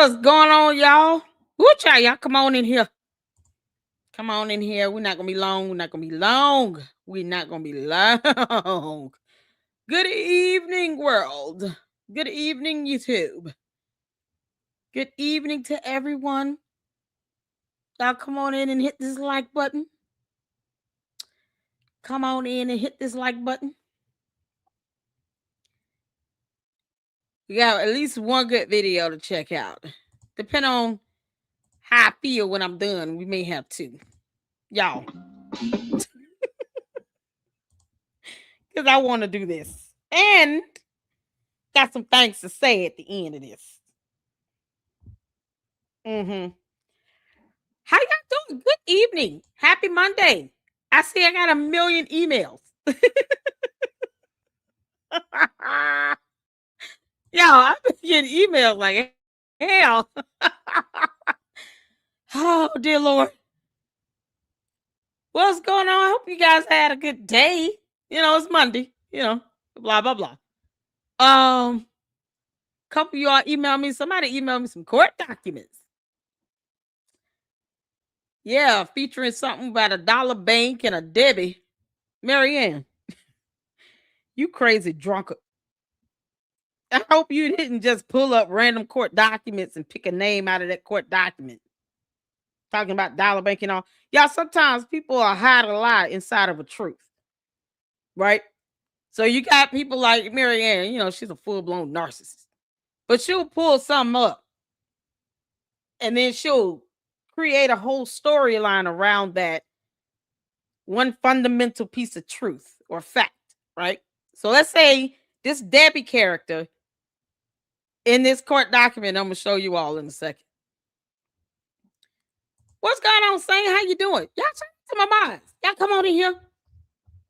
What's going on, y'all? Woo, child, y'all come on in here. Come on in here. We're not gonna be long. We're not gonna be long. We're not gonna be long. Good evening, world. Good evening, YouTube. Good evening to everyone. Y'all come on in and hit this like button. Come on in and hit this like button. We got at least one good video to check out. Depending on how I feel when I'm done, we may have two. Y'all. Because I want to do this. And got some things to say at the end of this. How y'all doing? Good evening. Happy Monday. I see I got a million emails. Yo, I've been getting emails like hell. Oh, dear Lord. What's going on? I hope you guys had a good day. It's Monday, blah, blah, blah. Couple of y'all emailed me. Somebody emailed me some court documents. Yeah, featuring something about a dollar bank and a Debbie. Marianne, you crazy drunkard. I hope you didn't just pull up random court documents and pick a name out of that court document. Talking about dollar bank and all. Y'all, sometimes people are hiding a lie inside of a truth. Right? So you got people like Marianne, she's a full-blown narcissist. But she'll pull something up. And then she'll create a whole storyline around that one fundamental piece of truth or fact, right? So let's say this Debbie character in this court document, I'm going to show you all in a second. What's going on, Saint? How you doing? Y'all turn to my minds. Y'all come on in here.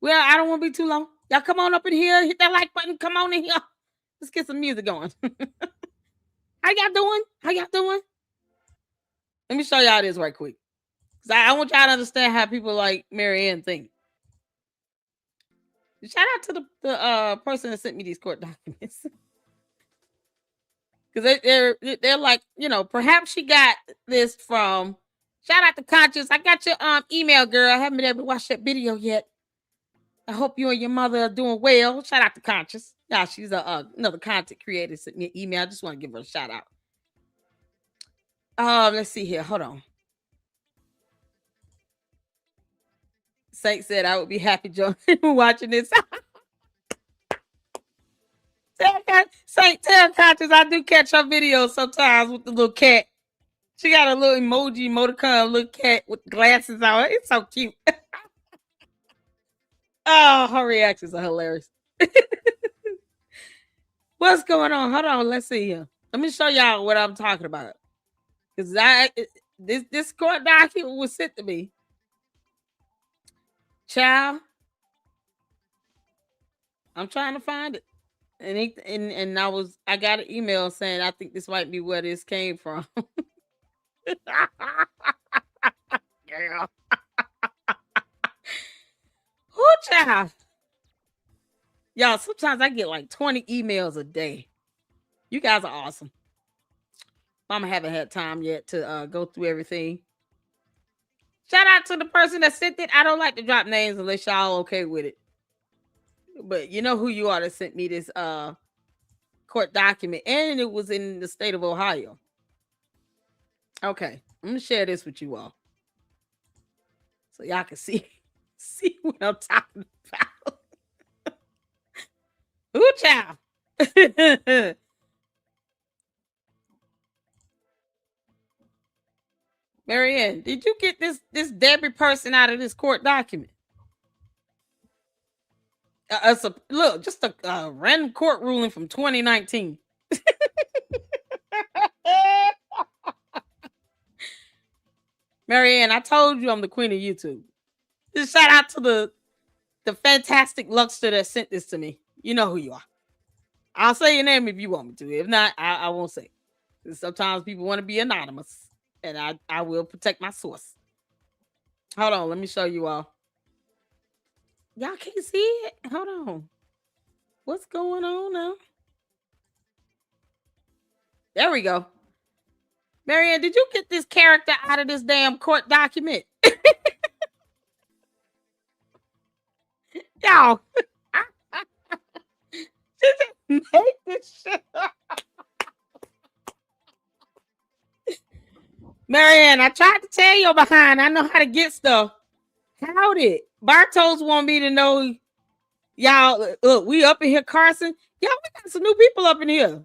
Well, I don't want to be too long. Y'all come on up in here. Hit that like button. Come on in here. Let's get some music going. How y'all doing? How y'all doing? Let me show y'all this right quick. Because I want y'all to understand how people like Marianne think. Shout out to the person that sent me these court documents. Because they're like, perhaps she got this from... Shout out to Conscious. I got your email, girl. I haven't been able to watch that video yet. I hope you and your mother are doing well. Shout out to Conscious. Yeah, she's another content creator. Sent me an email. I just want to give her a shout out. Let's see here. Hold on. Saint said I would be happy joining watching this. Saint, tell Conscious I do catch her videos sometimes with the little cat. She got a little emoticon, little cat with glasses on. It's so cute. Oh, her reactions are hilarious. What's going on? Hold on. Let's see here. Let me show y'all what I'm talking about. Because this court document was sent to me. Child. I'm trying to find it. And I got an email saying I think this might be where this came from. Girl. Who child? Y'all, sometimes I get like 20 emails a day. You guys are awesome. Mama haven't had time yet to go through everything. Shout out to the person that sent it. I don't like to drop names unless y'all okay with it. But you know who you are that sent me this court document. And it was in the state of Ohio. Okay. I'm going to share this with you all. So y'all can see what I'm talking about. Ooh, child. Marianne, did you get this Debbie person out of this court document? Look, just a random court ruling from 2019. Marianne, I told you I'm the queen of YouTube. Just shout out to the fantastic Luxter that sent this to me. You know who you are. I'll say your name if you want me to. If not, I won't say. Sometimes people want to be anonymous. And I will protect my source. Hold on, let me show you all. Y'all can't see it? Hold on. What's going on now? There we go. Marianne, did you get this character out of this damn court document? Y'all, make this shit up. Marianne, I tried to tell you behind. I know how to get stuff. Howdy. Bartos want me to know, y'all, look, we up in here, Carson. Y'all, we got some new people up in here.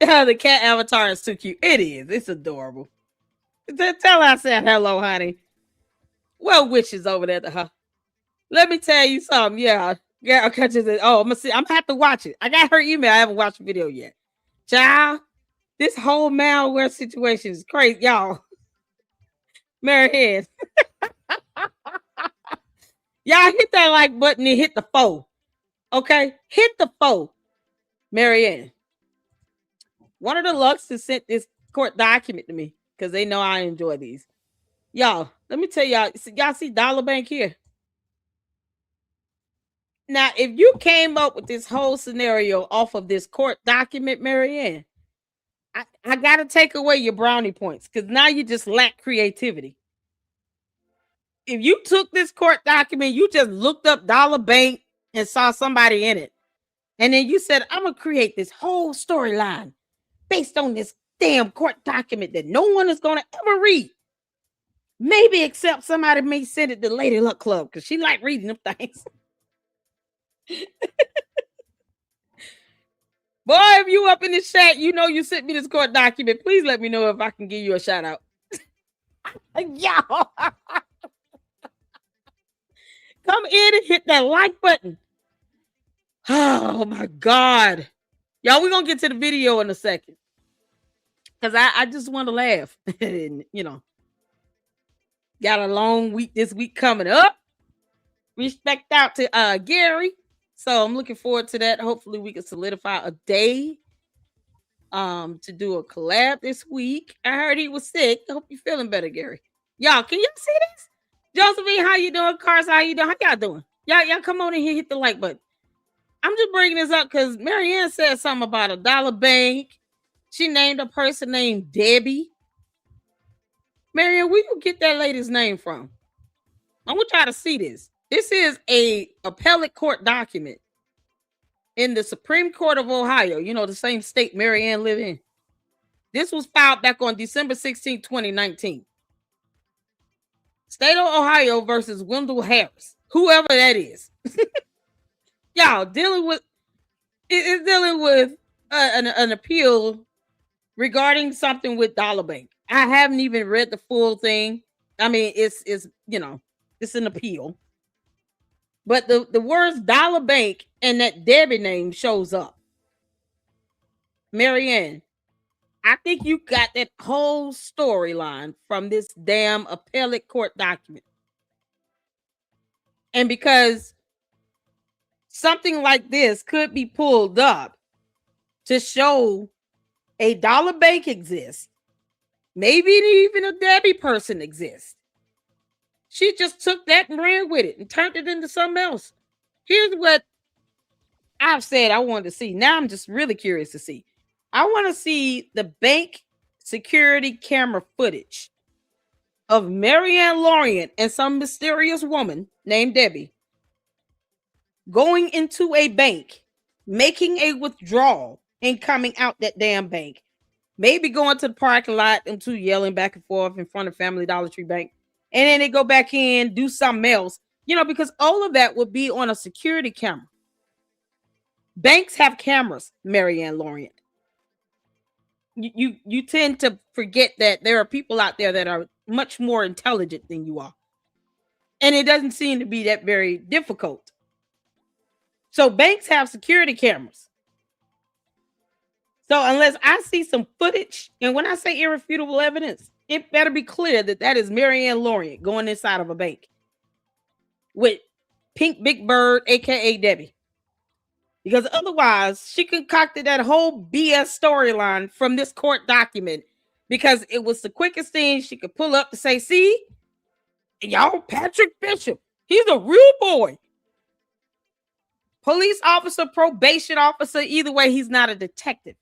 The cat avatar is too cute. It is. It's adorable. Tell her I said hello, honey. Well, wishes over there to her. Let me tell you something. Yeah. Yeah, okay. Oh, I'm gonna see. I'm gonna have to watch it. I got her email. I haven't watched the video yet. Child, this whole malware situation is crazy, y'all. Mary Head. Y'all hit that like button and hit the 4. Okay? Hit the 4. Marianne. One of the Luxes sent this court document to me because they know I enjoy these. Y'all, let me tell y'all see Dollar Bank here. Now, if you came up with this whole scenario off of this court document, Marianne, I got to take away your brownie points because now you just lack creativity. If you took this court document, you just looked up Dollar Bank and saw somebody in it. And then you said, I'm going to create this whole storyline based on this damn court document that no one is going to ever read. Maybe except somebody may send it to Lady Luck Club because she like reading them things. Boy, if you up in the chat, you know you sent me this court document. Please let me know if I can give you a shout out. Y'all. Come in and hit that like button. Oh my God. Y'all, we're gonna get to the video in a second. Because I just want to laugh. And, you know. Got a long week this week coming up. Respect out to Gary. So I'm looking forward to that. Hopefully we can solidify a day to do a collab this week. I heard he was sick. I hope you're feeling better, Gary. Y'all, can y'all see this? Josephine, how you doing? Carson, how you doing? How y'all doing? Y'all come on in here, hit the like button. I'm just bringing this up because Marianne said something about a dollar bank. She named a person named Debbie. Marianne, where you get that lady's name from? I want y'all to see this. This is a appellate court document in the Supreme Court of Ohio. You know, the same state Marianne live in. This was filed back on December 16, 2019. State of Ohio versus Wendell Harris. Whoever that is. Y'all, dealing with an appeal regarding something with Dollar Bank. I haven't even read the full thing. I mean, it's you know, it's an appeal. But the words Dollar Bank and that Debbie name shows up. Marianne, I think you got that whole storyline from this damn appellate court document. And because something like this could be pulled up to show a Dollar Bank exists, maybe even a Debbie person exists. She just took that and ran with it and turned it into something else. Here's what I've said I wanted to see. Now I'm just really curious to see. I want to see the bank security camera footage of Marianne Lorient and some mysterious woman named Debbie going into a bank, making a withdrawal, and coming out that damn bank. Maybe going to the parking lot, them two yelling back and forth in front of Family Dollar Tree Bank. And then they go back in, do something else. You know, because all of that would be on a security camera. Banks have cameras, Marianne Lorient. You tend to forget that there are people out there that are much more intelligent than you are. And it doesn't seem to be that very difficult. So banks have security cameras. So unless I see some footage, and when I say irrefutable evidence, it better be clear that that is Marianne Lorient going inside of a bank with Pink Big Bird, a.k.a. Debbie. Because otherwise, she concocted that whole BS storyline from this court document because it was the quickest thing she could pull up to say, see, y'all, Patrick Bishop, he's a real boy. Police officer, probation officer, either way, he's not a detective.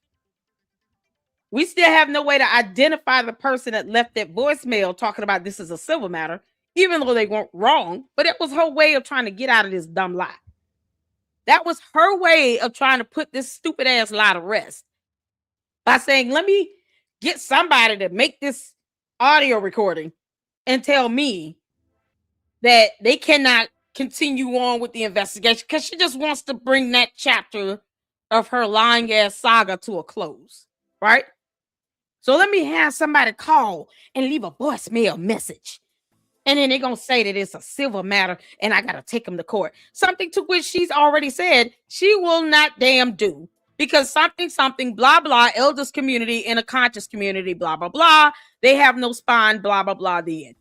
We still have no way to identify the person that left that voicemail talking about this is a civil matter, even though they weren't wrong. But it was her way of trying to get out of this dumb lie. That was her way of trying to put this stupid ass lie to rest by saying, let me get somebody to make this audio recording and tell me that they cannot continue on with the investigation because she just wants to bring that chapter of her lying ass saga to a close, right? So let me have somebody call and leave a voicemail message. And then they're going to say that it's a civil matter and I got to take them to court. Something to which she's already said she will not damn do. Because something, blah, blah, elders community in a conscious community, blah, blah, blah. They have no spine, blah, blah, blah, the end.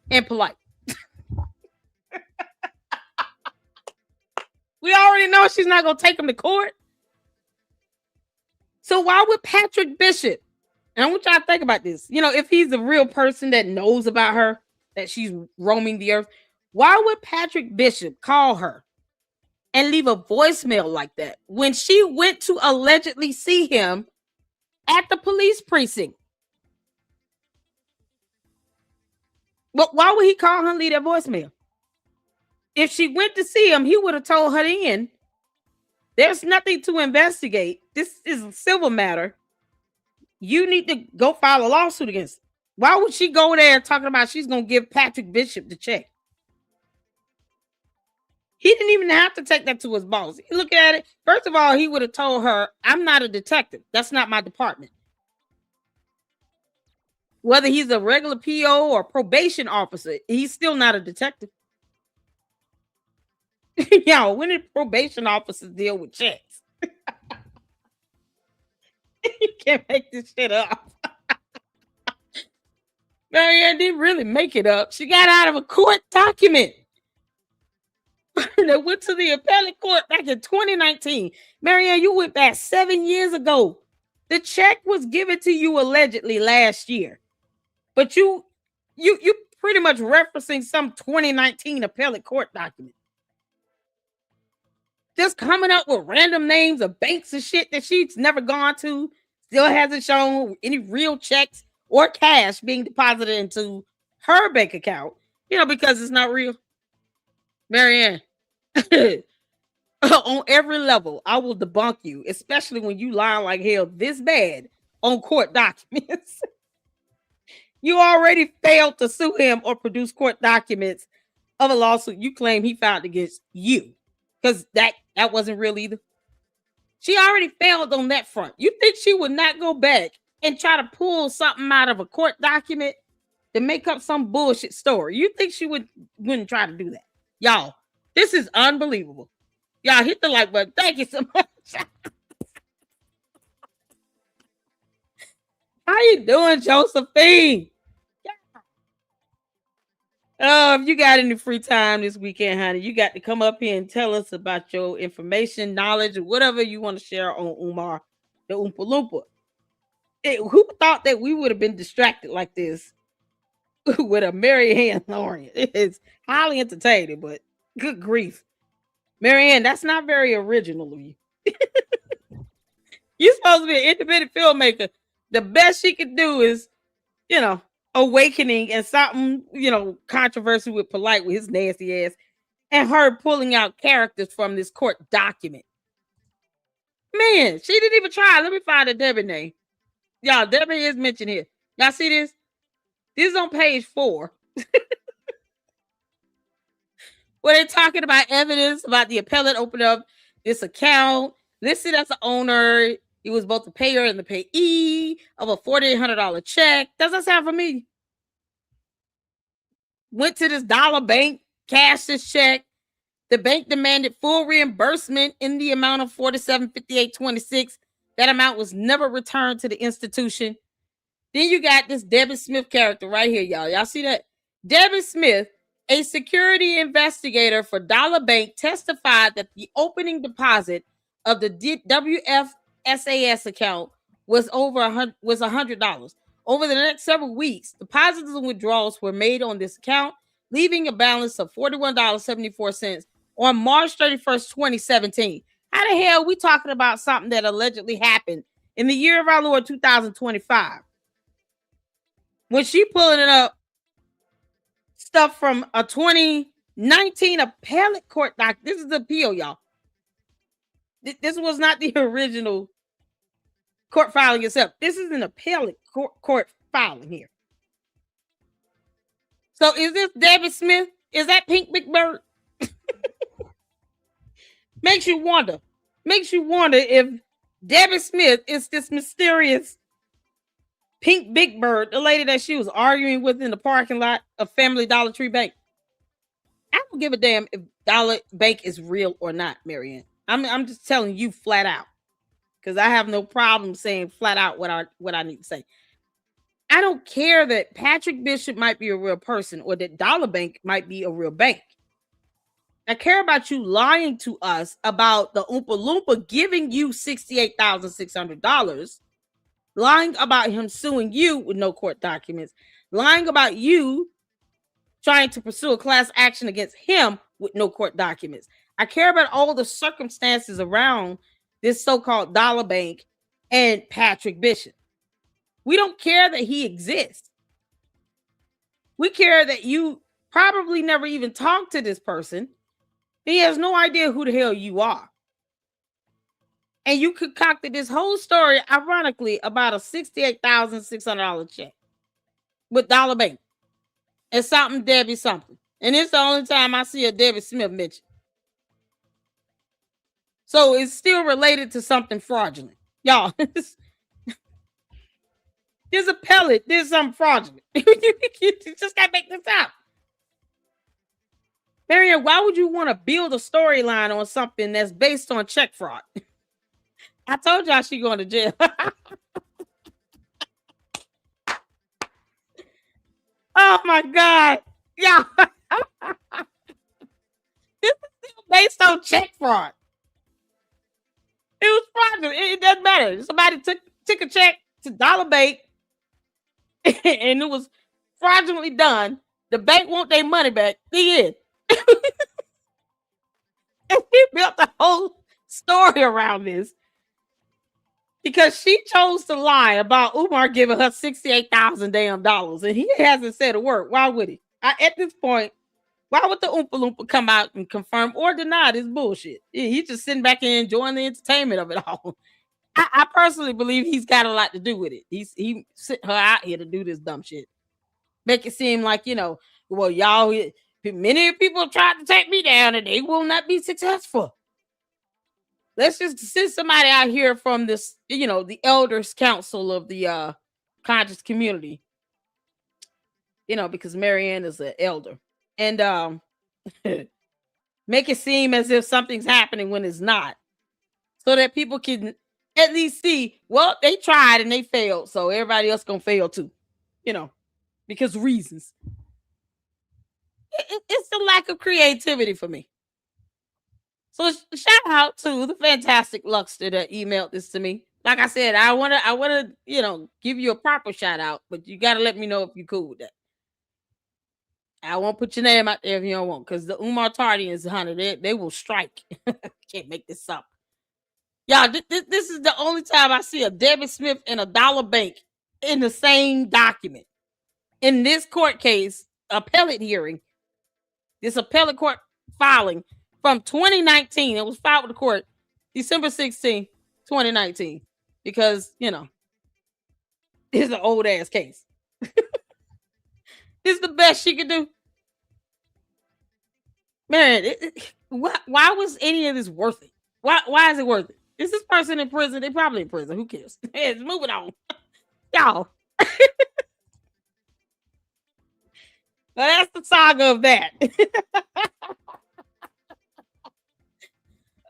And polite. We already know she's not going to take them to court. So why would Patrick Bishop, and I want y'all to think about this, if he's a real person that knows about her, that she's roaming the earth, why would Patrick Bishop call her and leave a voicemail like that when she went to allegedly see him at the police precinct? But why would he call her and leave that voicemail? If she went to see him, he would have told her then, there's nothing to investigate. This is a civil matter. You need to go file a lawsuit against him. Why would she go there talking about she's going to give Patrick Bishop the check? He didn't even have to take that to his boss. You look at it. First of all, he would have told her, I'm not a detective. That's not my department. Whether he's a regular PO or probation officer, he's still not a detective. Yo, when did probation officers deal with checks? You can't make this shit up. Marianne didn't really make it up. She got out of a court document that went to the appellate court back in 2019. Marianne, you went back 7 years ago. The check was given to you allegedly last year, but you pretty much referencing some 2019 appellate court document. Just coming up with random names of banks and shit that she's never gone to, still hasn't shown any real checks or cash being deposited into her bank account, because it's not real. Marianne, on every level, I will debunk you, especially when you lie like hell this bad on court documents. You already failed to sue him or produce court documents of a lawsuit you claim he filed against you. Because that wasn't real either. She already failed on that front. You think she would not go back and try to pull something out of a court document to make up some bullshit story? You think she wouldn't try to do that? Y'all, this is unbelievable. Y'all hit the like button. Thank you so much. How you doing, Josephine? If you got any free time this weekend, honey, you got to come up here and tell us about your information, knowledge, or whatever you want to share on Umar, the Oompa Loompa. Who thought that we would have been distracted like this with a Marianne Lawrence? It's highly entertaining, but good grief. Marianne, that's not very original of you. You're supposed to be an independent filmmaker. The best she could do is, awakening and something, controversy with Polite with his nasty ass, and her pulling out characters from this court document. Man, she didn't even try. Let me find a Debbie name. Y'all, Debbie is mentioned here. Y'all see this? This is on page 4. Where they're talking about evidence about the appellate opening up this account, listed as the owner. He was both the payer and the payee of a $4,800 check. Does that sound familiar? Went to this dollar bank, cashed this check. The bank demanded full reimbursement in the amount of $47.5826. That amount was never returned to the institution. Then you got this Debbie Smith character right here, y'all. Y'all see that? Debbie Smith, a security investigator for Dollar Bank, testified that the opening deposit of the WFSAS account was $100. Over the next several weeks, deposits and withdrawals were made on this account, leaving a balance of $41.74 on March 31st, 2017. How the hell are we talking about something that allegedly happened in the year of our Lord 2025, when she pulling it up stuff from a 2019 appellate court doc. This is the appeal, y'all. This was not the original court filing itself. This is an appellate court filing here. So is this Debbie Smith? Is that Pink Big Bird? Makes you wonder if Debbie Smith is this mysterious Pink Big Bird, the lady that she was arguing with in the parking lot of Family Dollar Tree Bank. I don't give a damn if Dollar Bank is real or not, Marianne. I'm just telling you flat out, because I have no problem saying flat out what I need to say. I don't care that Patrick Bishop might be a real person or that Dollar Bank might be a real bank. I care about you lying to us about the Oompa Loompa giving you $68,600, lying about him suing you with no court documents, lying about you trying to pursue a class action against him with no court documents. I care about all the circumstances around this so-called Dollar Bank and Patrick Bishop. We don't care that he exists. We care that you probably never even talked to this person. He has no idea who the hell you are. And you concocted this whole story, ironically, about a $68,600 check with Dollar Bank. And something Debbie something. And it's the only time I see a Debbie Smith mentioned. So it's still related to something fraudulent. Y'all, there's a pellet, there's something fraudulent. You just gotta make this up. Marianne, why would you want to build a storyline on something that's based on check fraud? I told y'all she going to jail. Oh my God. Yeah. This is still based on check fraud. It was fraudulent. It doesn't matter. Somebody took a check to Dollar Bank and it was fraudulently done. The bank want their money back. The end. And he built the whole story around this because she chose to lie about Umar giving her $68,000 damn dollars, and he hasn't said a word. Why would he? At this point, why would the Oompa Loompa come out and confirm or deny this bullshit? He's just sitting back and enjoying the entertainment of it all. I personally believe he's got a lot to do with it. He sent her out here to do this dumb shit. Make it seem like, well, y'all, many people have tried to take me down and they will not be successful. Let's just send somebody out here from this, the elders council of the conscious community, because Marianne is an elder, and make it seem as if something's happening when it's not, so that people can at least see, well, they tried and they failed, so everybody else gonna fail too, because reasons. It's the lack of creativity for me. So shout out to the fantastic Luxter that emailed this to me. Like I said, I wanna, give you a proper shout out, but you gotta let me know if you're cool with that. I won't put your name out there if you don't want, because the Umar Tardians, honey, they will strike. Can't make this up. Y'all, this is the only time I see a Debbie Smith and a Dollar Bank in the same document. In this court case, appellate hearing, this appellate court filing from 2019. It was filed with the court December 16, 2019. Because, it's an old ass case. This is the best she could do. Man, why was any of this worth it? Why is it worth it? Is this person in prison? They're probably in prison. Who cares? It's moving on. Y'all. Well, that's the saga of that.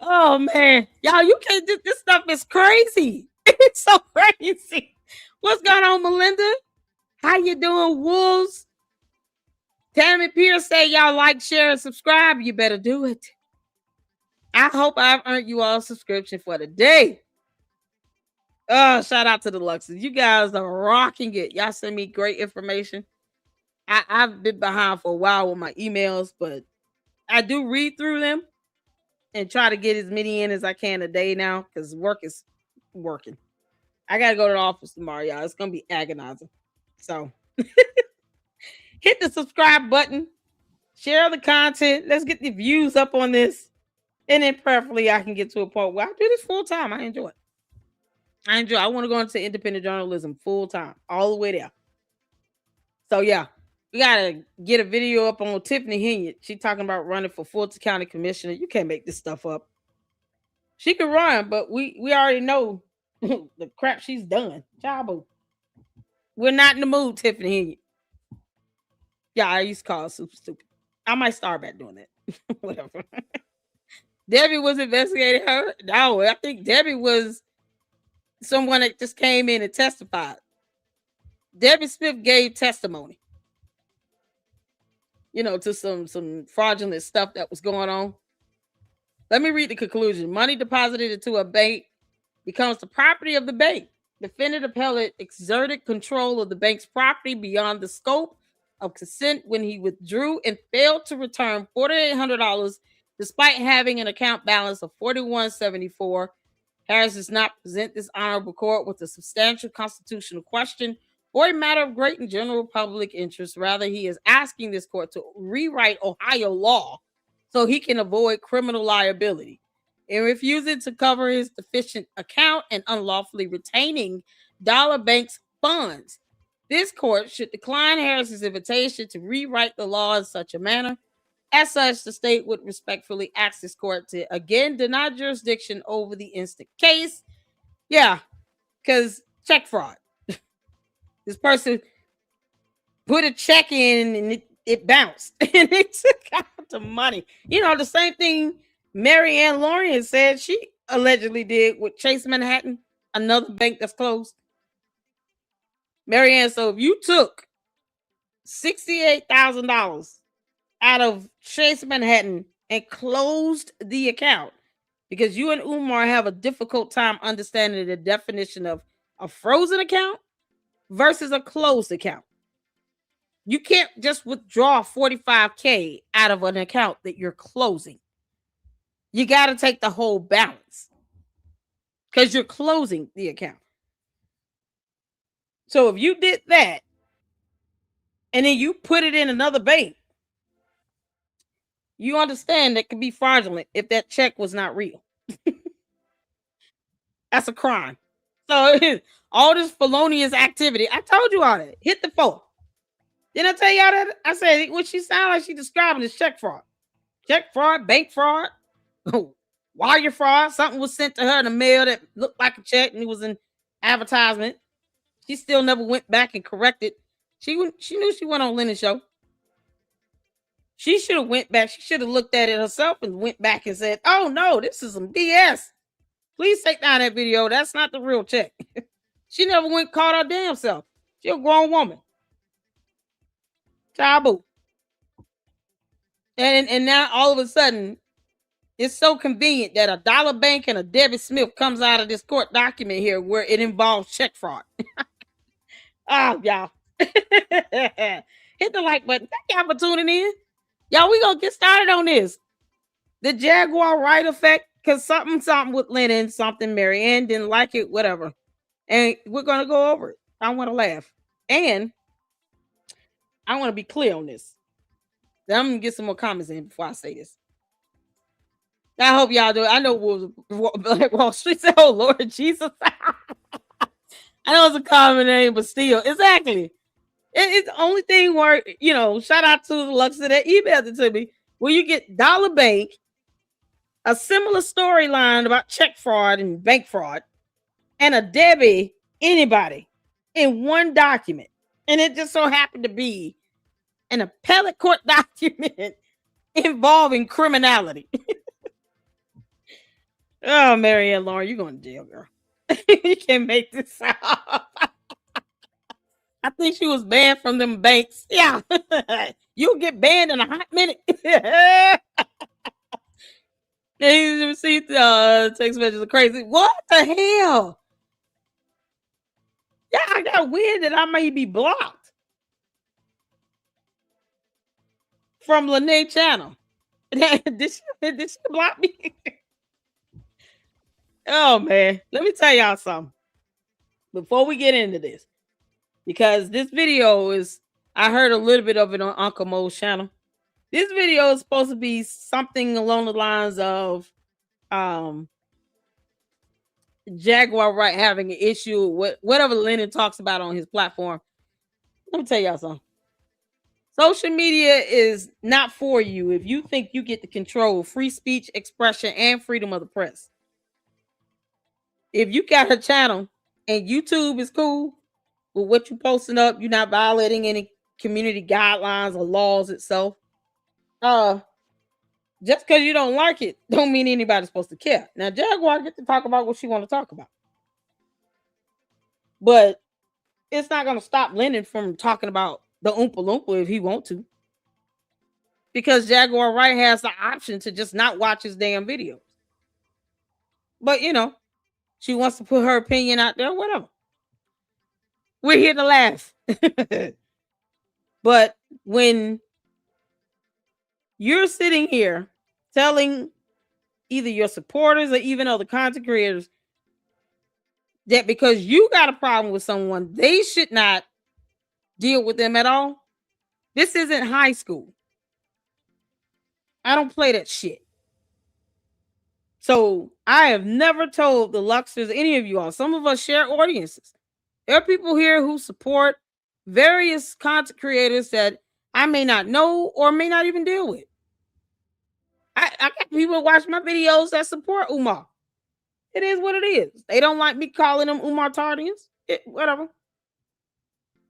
Oh man, y'all, you can't do this stuff. Is crazy. It's so crazy. What's going on, Melinda? How you doing, Wolves? Tammy Pierce say y'all like, share, and subscribe. You better do it. I hope I've earned you all a subscription for the day. Oh, shout out to the Luxes. You guys are rocking it. Y'all send me great information. I've been behind for a while with my emails, but I do read through them and try to get as many in as I can a day now because work is working. I gotta go to the office tomorrow, y'all. It's gonna be agonizing. So hit the subscribe button, share the content. Let's get the views up on this. And then preferably I can get to a point where I do this full time. I enjoy it. I want to go into independent journalism full time, all the way there. So yeah, we gotta get a video up on Tiffany Henyard. She talking about running for Fulton County Commissioner. You can't make this stuff up. She could run, but we already know the crap she's done. Jabo. We're not in the mood, Tiffany Henyard. Yeah, I used to call her super stupid. I might start back doing that. Whatever. Debbie was investigating her. No, I think Debbie was someone that just came in and testified. Debbie Smith gave testimony, to some fraudulent stuff that was going on. Let me read the conclusion. Money deposited into a bank becomes the property of the bank. Defendant appellate exerted control of the bank's property beyond the scope of consent when he withdrew and failed to return $4,800 despite having an account balance of $4,174. Harris does not present this honorable court with a substantial constitutional question or a matter of great and general public interest. Rather, he is asking this court to rewrite Ohio law so he can avoid criminal liability. In refusing to cover his deficient account and unlawfully retaining Dollar Bank's funds, this court should decline Harris's invitation to rewrite the law in such a manner. As such, the state would respectfully ask this court to again deny jurisdiction over the instant case. Yeah, because check fraud. This person put a check in and it bounced and it took out the money. The same thing Marianne Lawrence said she allegedly did with Chase Manhattan, another bank that's closed. Marianne, so if you took $68,000 out of Chase Manhattan and closed the account because you and Umar have a difficult time understanding the definition of a frozen account versus a closed account. You can't just withdraw $45,000 out of an account that you're closing. You got to take the whole balance because you're closing the account. So if you did that and then you put it in another bank, you understand that could be fraudulent if that check was not real. That's a crime. So all this felonious activity, I told you all that. Hit the phone. Didn't I tell y'all that? I said what she sounded like she describing is check fraud. Check fraud, bank fraud, wire fraud. Something was sent to her in the mail that looked like a check and it was an advertisement. She still never went back and corrected. She knew she went on Lennon show. She should have went back. She should have looked at it herself and went back and said, "Oh no, this is some BS. Please take down that video. That's not the real check." She never went caught her damn self. She's a grown woman. Taboo. And now all of a sudden, it's so convenient that a Dollar Bank and a Debbie Smith comes out of this court document here where it involves check fraud. Oh, y'all. Hit the like button. Thank y'all for tuning in. Y'all, we gonna get started on this. The Jaguar Wright effect, because something with Lenon, something Marianne didn't like it, whatever. And we're gonna go over it. I want to laugh. And I want to be clear on this. Then I'm gonna get some more comments in before I say this. I hope y'all do. I know Black Wall Street said, "Oh Lord Jesus." I know it's a common name, but still, exactly. It's the only thing where, shout out to the Luxor that emailed it to me. Where you get Dollar Bank, a similar storyline about check fraud and bank fraud, and a Debbie, anybody, in one document. And it just so happened to be an appellate court document involving criminality. Oh, Marianne Lauren, you're going to jail, girl. You can't make this up. I think she was banned from them banks. Yeah. You'll get banned in a hot minute. They received text messages are crazy. What the hell? Yeah, I got weird that I may be blocked from Lene channel. Did she block me? Oh man, let me tell y'all something. before we get into this, because this video is, I heard a little bit of it on Uncle Mo's channel. This video is supposed to be something along the lines of Jaguar Wright having an issue with whatever Lenon talks about on his platform. Let me tell y'all something. Social media is not for you if you think you get to control free speech, expression, and freedom of the press. If you got a channel and YouTube is cool with what you're posting up, you're not violating any community guidelines or laws itself. Just because you don't like it, don't mean anybody's supposed to care. Now, Jaguar get to talk about what she want to talk about, but it's not going to stop Lenon from talking about the Oompa Loompa if he want to, because Jaguar Wright has the option to just not watch his damn videos. But you know, she wants to put her opinion out there. Whatever. We're here to laugh. But when you're sitting here telling either your supporters or even other content creators that because you got a problem with someone, they should not deal with them at all. This isn't high school. I don't play that shit. So I have never told the Luxers, any of you all, some of us share audiences. There are people here who support various content creators that I may not know or may not even deal with. I got people who watch my videos that support Umar. It is what it is. They don't like me calling them Umar Tardians. Whatever.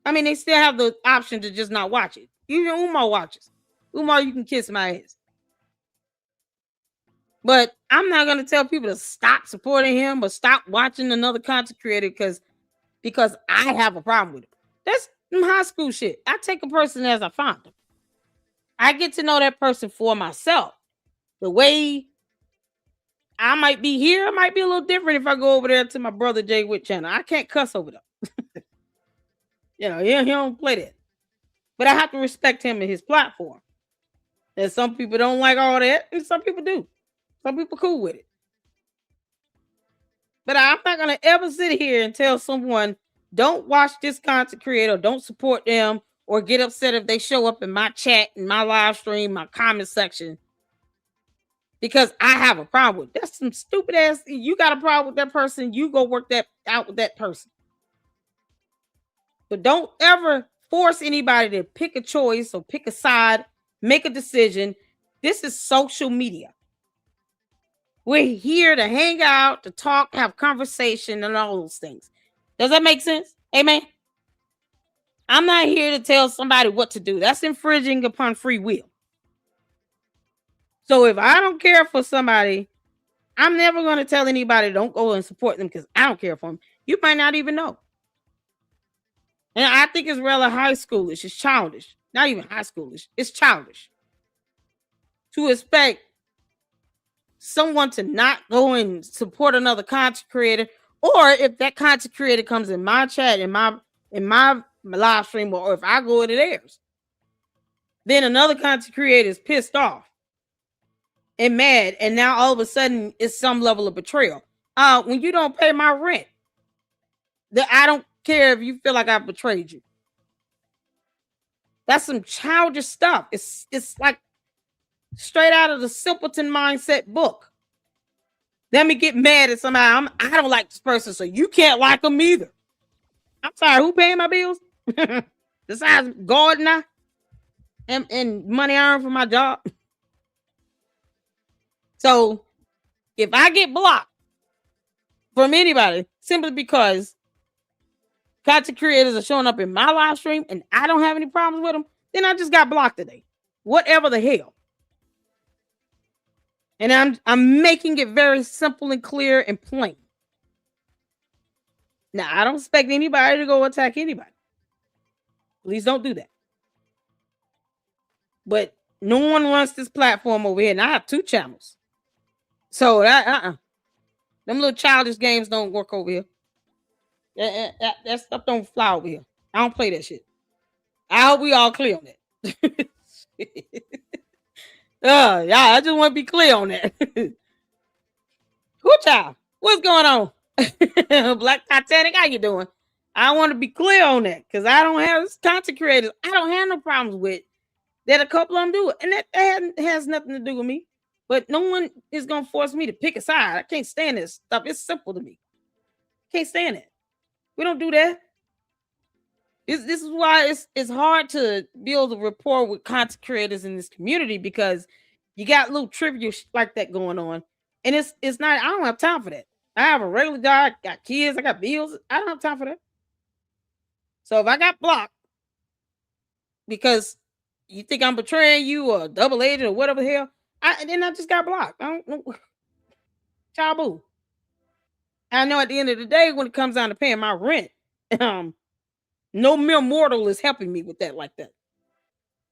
I mean, they still have the option to just not watch it. Even Umar watches. Umar, you can kiss my ass. But I'm not going to tell people to stop supporting him or stop watching another content creator because I have a problem with it. That's some high school shit. I take a person as I find them. I get to know that person for myself. The way I might be here, it might be a little different if I go over there to my brother Jay Witt channel. I can't cuss over them. You know, he don't play that. But I have to respect him and his platform. And some people don't like all that, and some people do. Some people cool with it. But I'm not going to ever sit here and tell someone, don't watch this content creator, don't support them, or get upset if they show up in my chat, in my live stream, my comment section, because I have a problem with it. That's some stupid ass. You got a problem with that person, you go work that out with that person. But don't ever force anybody to pick a choice or pick a side, make a decision. This is social media. We're here to hang out, to talk, have conversation, and all those things. Does that make sense? Amen? I'm not here to tell somebody what to do. That's infringing upon free will. So if I don't care for somebody, I'm never going to tell anybody don't go and support them because I don't care for them. You might not even know. And I think it's rather high schoolish. It's childish. Not even high schoolish. It's childish to expect someone to not go and support another content creator, or if that content creator comes in my chat, in my live stream, or if I go into theirs, then another content creator is pissed off and mad, and now all of a sudden it's some level of betrayal. When you don't pay my rent, I don't care if you feel like I betrayed you. That's some childish stuff. It's like straight out of the Simpleton Mindset book. Let me get mad at somebody. I don't like this person, so you can't like them either. I'm sorry, who paying my bills? Besides God and I, and money I earn from my job. So if I get blocked from anybody simply because content creators are showing up in my live stream and I don't have any problems with them, then I just got blocked today. Whatever the hell. And I'm making it very simple and clear and plain. Now, I don't expect anybody to go attack anybody. Please don't do that. But no one runs this platform over here. And I have 2 channels. So them little childish games don't work over here. That stuff don't fly over here. I don't play that shit. I hope we all clear on that. Yeah, I just want to be clear on that. Who child? What's going on? Black Titanic, how you doing? I want to be clear on that because I don't have content creators. I don't have no problems with that. A couple of them do it, and that has nothing to do with me. But no one is gonna force me to pick a side. I can't stand this stuff. It's simple to me. Can't stand it. We don't do that. This is why it's hard to build a rapport with content creators in this community because you got little trivia like that going on, and it's not. I don't have time for that. I have a regular job, got kids, I got bills. I don't have time for that. So if I got blocked because you think I'm betraying you or double agent or whatever the hell, then I just got blocked. I don't know. Chabu. I know at the end of the day, when it comes down to paying my rent, no mere mortal is helping me with that like that.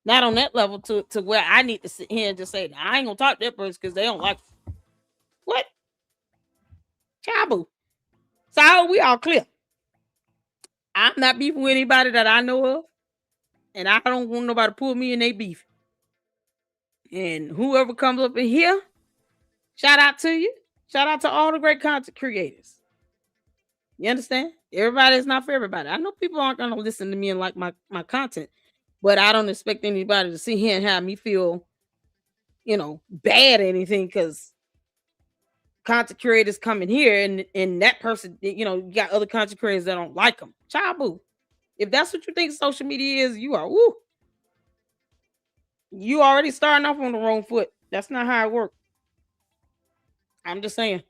Not on that level to where I need to sit here and just say, I ain't gonna talk to that person because they don't like me. What? Chabu. So we all clear. I'm not beefing with anybody that I know of, and I don't want nobody to pull me in their beef. And whoever comes up in here, shout out to you. Shout out to all the great content creators. You understand? Everybody is not for everybody. I know people aren't going to listen to me and like my content, but I don't expect anybody to sit here and have me feel, bad or anything because content creators coming here and that person, you got other content creators that don't like them. Chabu. If that's what you think social media is, you are, woo. You already starting off on the wrong foot. That's not how it works. I'm just saying.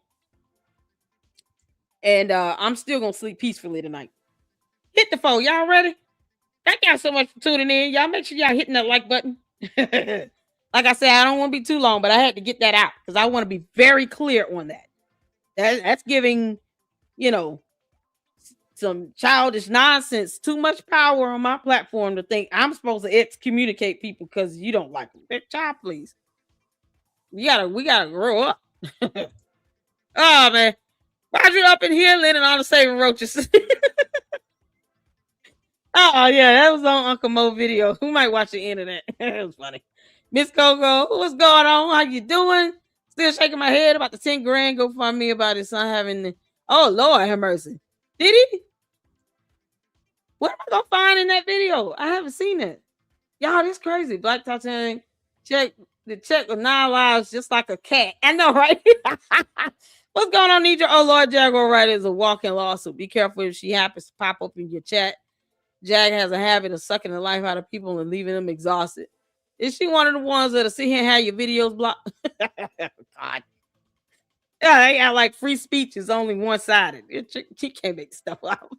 And I'm still gonna sleep peacefully tonight. Hit the phone. Y'all ready? Thank y'all so much for tuning in. Y'all make sure y'all hitting that like button. Like I said, I don't want to be too long, but I had to get that out because I want to be very clear on that. That's giving, some childish nonsense, too much power on my platform to think I'm supposed to excommunicate people because you don't like them. Child, please. We gotta grow up. Oh man. Why'd you up in here letting all the saving roaches? Oh yeah, that was on Uncle Mo video. Who might watch the end of that? It was funny. Miss Coco, what's going on? How you doing? Still shaking my head about the 10 grand. Go find me about his son having the. Oh Lord have mercy. Did he? What am I gonna find in that video? I haven't seen it. Y'all, this crazy. Black Titanic check of 9 lives just like a cat. I know, right? What's going on, Nidra? Oh Lord, Jaguar Wright is a walking lawsuit. Be careful if she happens to pop up in your chat. Jag has a habit of sucking the life out of people and leaving them exhausted. Is she one of the ones that'll sit here and have your videos blocked? God. Yeah, they got like free speech is only one-sided. She can't make stuff up.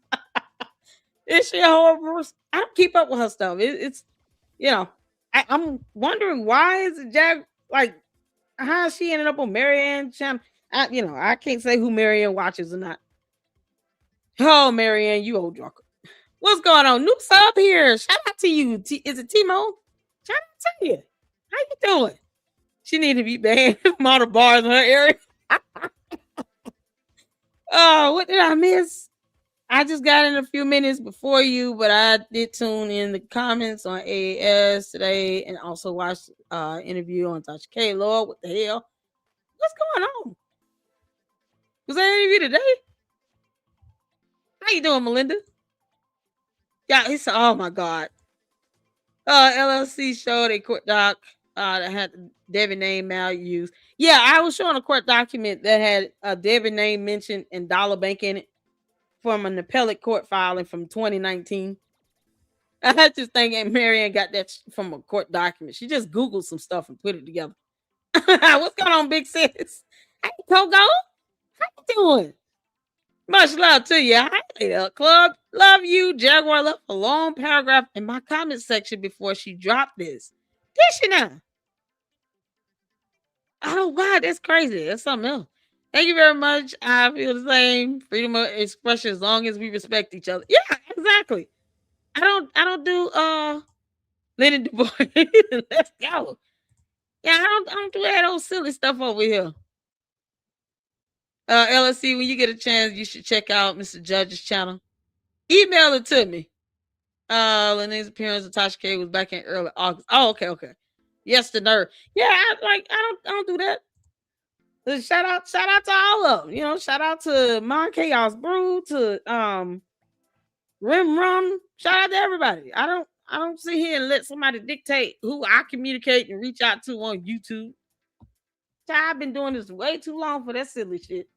Is she a horrible? I don't keep up with her stuff. It's I'm wondering why is it Jag like how she ended up on Marianne channel. I can't say who Marianne watches or not. Oh, Marianne, you old drunker. What's going on? New sub here. Shout out to you. Is it Timo? Shout out to you. How you doing? She need to be banned from all the bars in her area. Oh, what did I miss? I just got in a few minutes before you, but I did tune in the comments on AAS today and also watched interview on Tasha K. Lord, what the hell? What's going on? Was that interview today? How you doing, Melinda? Yeah, he said, oh my God. LLC showed a court doc that had the Debbie name now used. Yeah, I was showing a court document that had a Debbie name mentioned and dollar bank in it from an appellate court filing from 2019. I just think Marianne got that from a court document. She just Googled some stuff and put it together. What's going on, big sis? Hey, Coco. How you doing? Much love to you. Hi, club. Love you. Jaguar left a long paragraph in my comment section before she dropped this. Did she now? Oh, God, that's crazy. That's something else. Thank you very much. I feel the same. Freedom of expression as long as we respect each other. Yeah, exactly. I don't do Lennon Du Bois. Let's go. Yeah, I don't do that old silly stuff over here. LSC, when you get a chance, you should check out Mr. Judge's channel. Email it to me. Lene's appearance of Tasha K was back in early August. Oh, okay. Yes, the nerve. Yeah, I don't do that. Shout out to all of them. Shout out to Mon Chaos Brew, to Rim Rum. Shout out to everybody. I don't sit here and let somebody dictate who I communicate and reach out to on YouTube. I've been doing this way too long for that silly shit.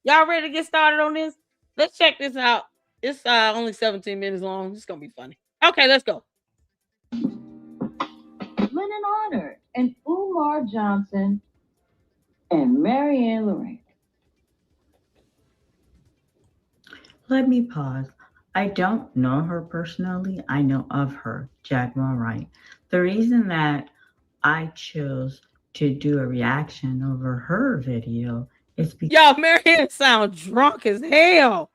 Y'all ready to get started on this? Let's check this out. It's only 17 minutes long. It's gonna be funny. Okay, let's go. Lenon Honor and Umar Johnson and Marianne Lorraine. Let me pause. I don't know her personally. I know of her, Jaguar Wright. The reason that I chose to do a reaction over her video is because Y'all, Marianne sound drunk as hell.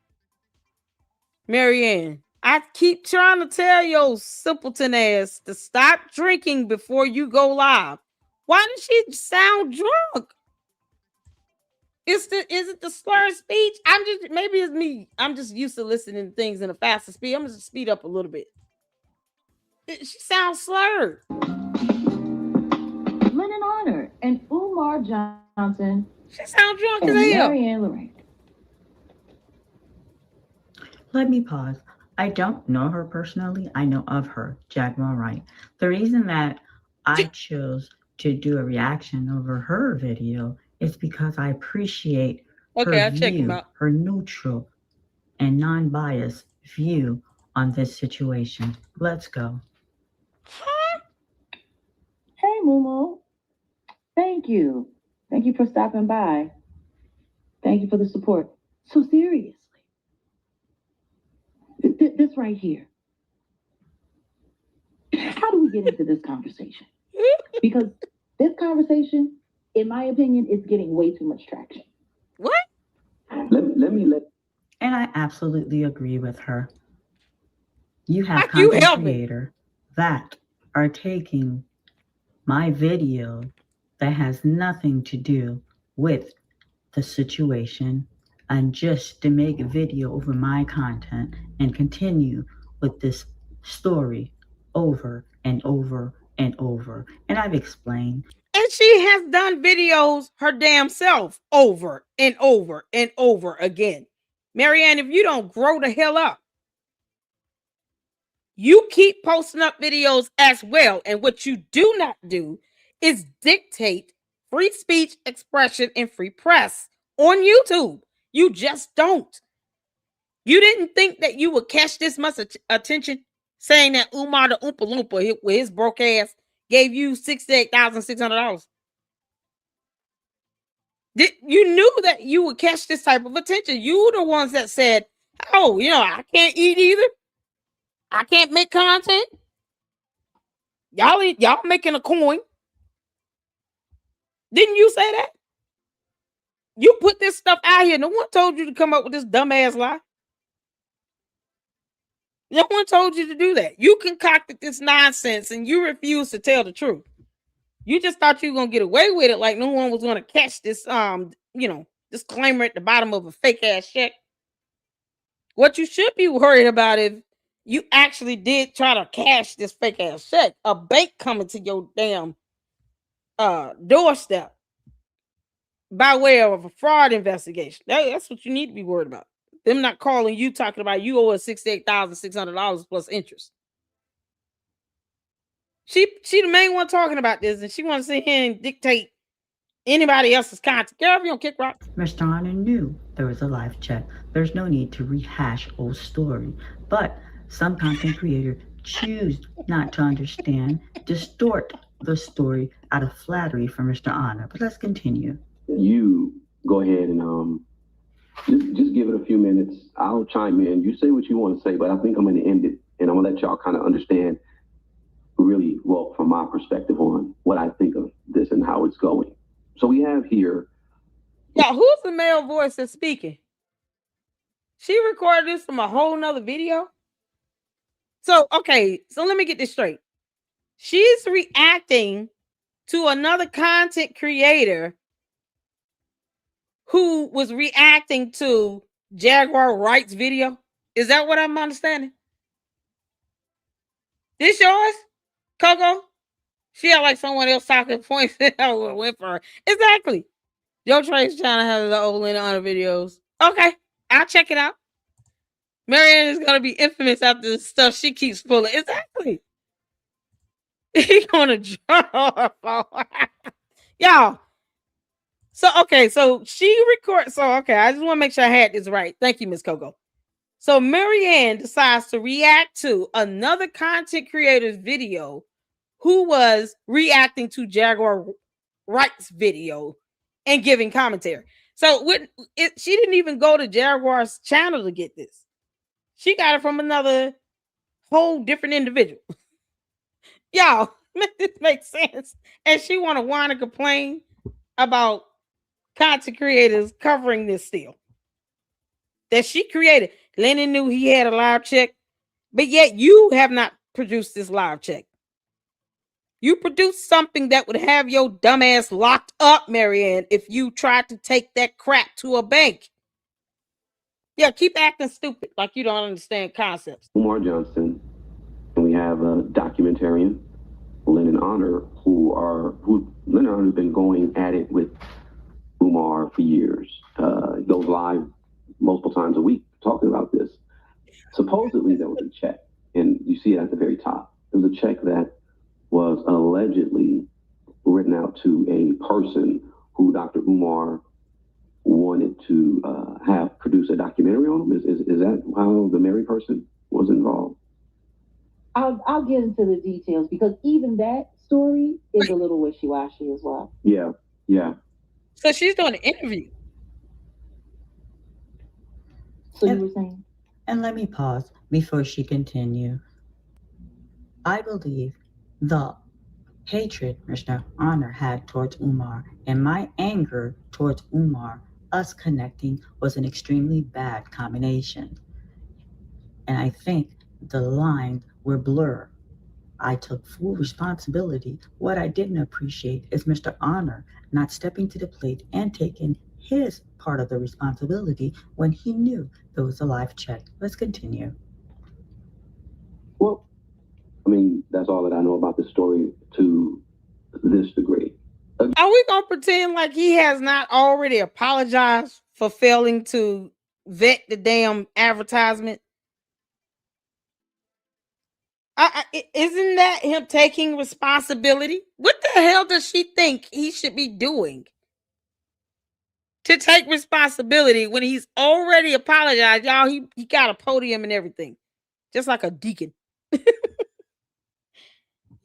Marianne, I keep trying to tell your simpleton ass to stop drinking before you go live. Why does she sound drunk? Is it the slur speech? Maybe it's me. I'm just used to listening to things in a faster speed. I'm just speed up a little bit. She sounds slurred. Lenon Honor and Umar Johnson. She sounds drunk and as hell. Marianne Lorraine. Let me pause. I don't know her personally. I know of her, Jaguar Wright. The reason that I chose to do a reaction over her video is because I appreciate her view, her neutral and non-biased view on this situation. Let's go. Hey, Mumu. Thank you. Thank you for stopping by. Thank you for the support. So seriously, this right here. How do we get into this conversation? Because this conversation, in my opinion, is getting way too much traction. What? And I absolutely agree with her. You have content creators that are taking my video that has nothing to do with the situation and just to make a video over my content and continue with this story over and over and over. And I've explained. And she has done videos her damn self over and over and over again. Marianne, if you don't grow the hell up, you keep posting up videos as well. And what you do not do is dictate free speech, expression, and free press on YouTube. You just don't. You didn't think that you would catch this much attention saying that Umar the Oompa Loompa with his broke ass gave you $68,600. You knew that you would catch this type of attention. You were the ones that said, oh, I can't eat either. I can't make content. Y'all making a coin. Didn't you say that? You put this stuff out here. No one told you to come up with this dumbass lie. No one told you to do that. You concocted this nonsense and you refused to tell the truth. You just thought you were gonna get away with it, like no one was gonna catch this disclaimer at the bottom of a fake ass check. What you should be worried about if you actually did try to cash this fake ass check, a bank coming to your damn doorstep by way of a fraud investigation. That's what you need to be worried about. Them not calling you talking about you owe us $68,600 plus interest. She the main one talking about this, and she wants to sit here and dictate anybody else's content. Girl, if you don't kick rock. Mr. Honor knew there was a live chat. There's no need to rehash old story. But some content creators choose not to understand, distort the story out of flattery for Mr. Honor. But let's continue. You go ahead and just give it a few minutes. I'll chime in. You say what you want to say, but I think I'm going to end it, and I'm going to let y'all kind of understand really well from my perspective on what I think of this and how it's going. So we have here. Yeah, who's the male voice that's speaking? She recorded this from a whole nother video. So let me get this straight. She's reacting to another content creator who was reacting to Jaguar Wright's video. Is that what I'm understanding? This yours, Coco? She had like someone else talking points. Went for her. Exactly. Yo Trey's trying to have the old Lenon Honor videos. Okay, I'll check it out. Marianne is gonna be infamous after the stuff she keeps pulling. Exactly. He's gonna draw her phone. Y'all. So she records. So okay, I just want to make sure I had this right. Thank you, Miss Coco. So Marianne decides to react to another content creator's video who was reacting to Jaguar Wright's video and giving commentary. So she didn't even go to Jaguar's channel to get this. She got it from another whole different individual. Y'all, this makes sense. And she want to whine and complain about content creators covering this still that she created. Lenon knew he had a live check, but yet you have not produced this live check. You produced something that would have your dumbass locked up, Marianne, if you tried to take that crap to a bank. Yeah, keep acting stupid like you don't understand concepts. Umar Johnson, and we have a documentarian, Lenon Honor, who Lenon Honor has been going at it with Umar for years. He goes live multiple times a week talking about this. Supposedly there was a check, and you see it at the very top. There was a check that was allegedly written out to a person who Dr. Umar wanted to have produce a documentary on him. Is that how the Mary person was involved? I'll get into the details because even that story is a little wishy-washy as well. Yeah. So she's doing an interview. So you were saying? And let me pause before she continue. I believe the hatred Mr. Honor had towards Umar and my anger towards Umar, us connecting, was an extremely bad combination. And I think the lines were blurred. I took full responsibility. What I didn't appreciate is Mr. Honor not stepping to the plate and taking his part of the responsibility when he knew there was a live check. Let's continue. Well, I mean, that's all that I know about the story to this degree. Are we going to pretend like he has not already apologized for failing to vet the damn advertisement? Isn't that him taking responsibility? What the hell does she think he should be doing to take responsibility when he's already apologized? Y'all, he got a podium and everything, just like a deacon.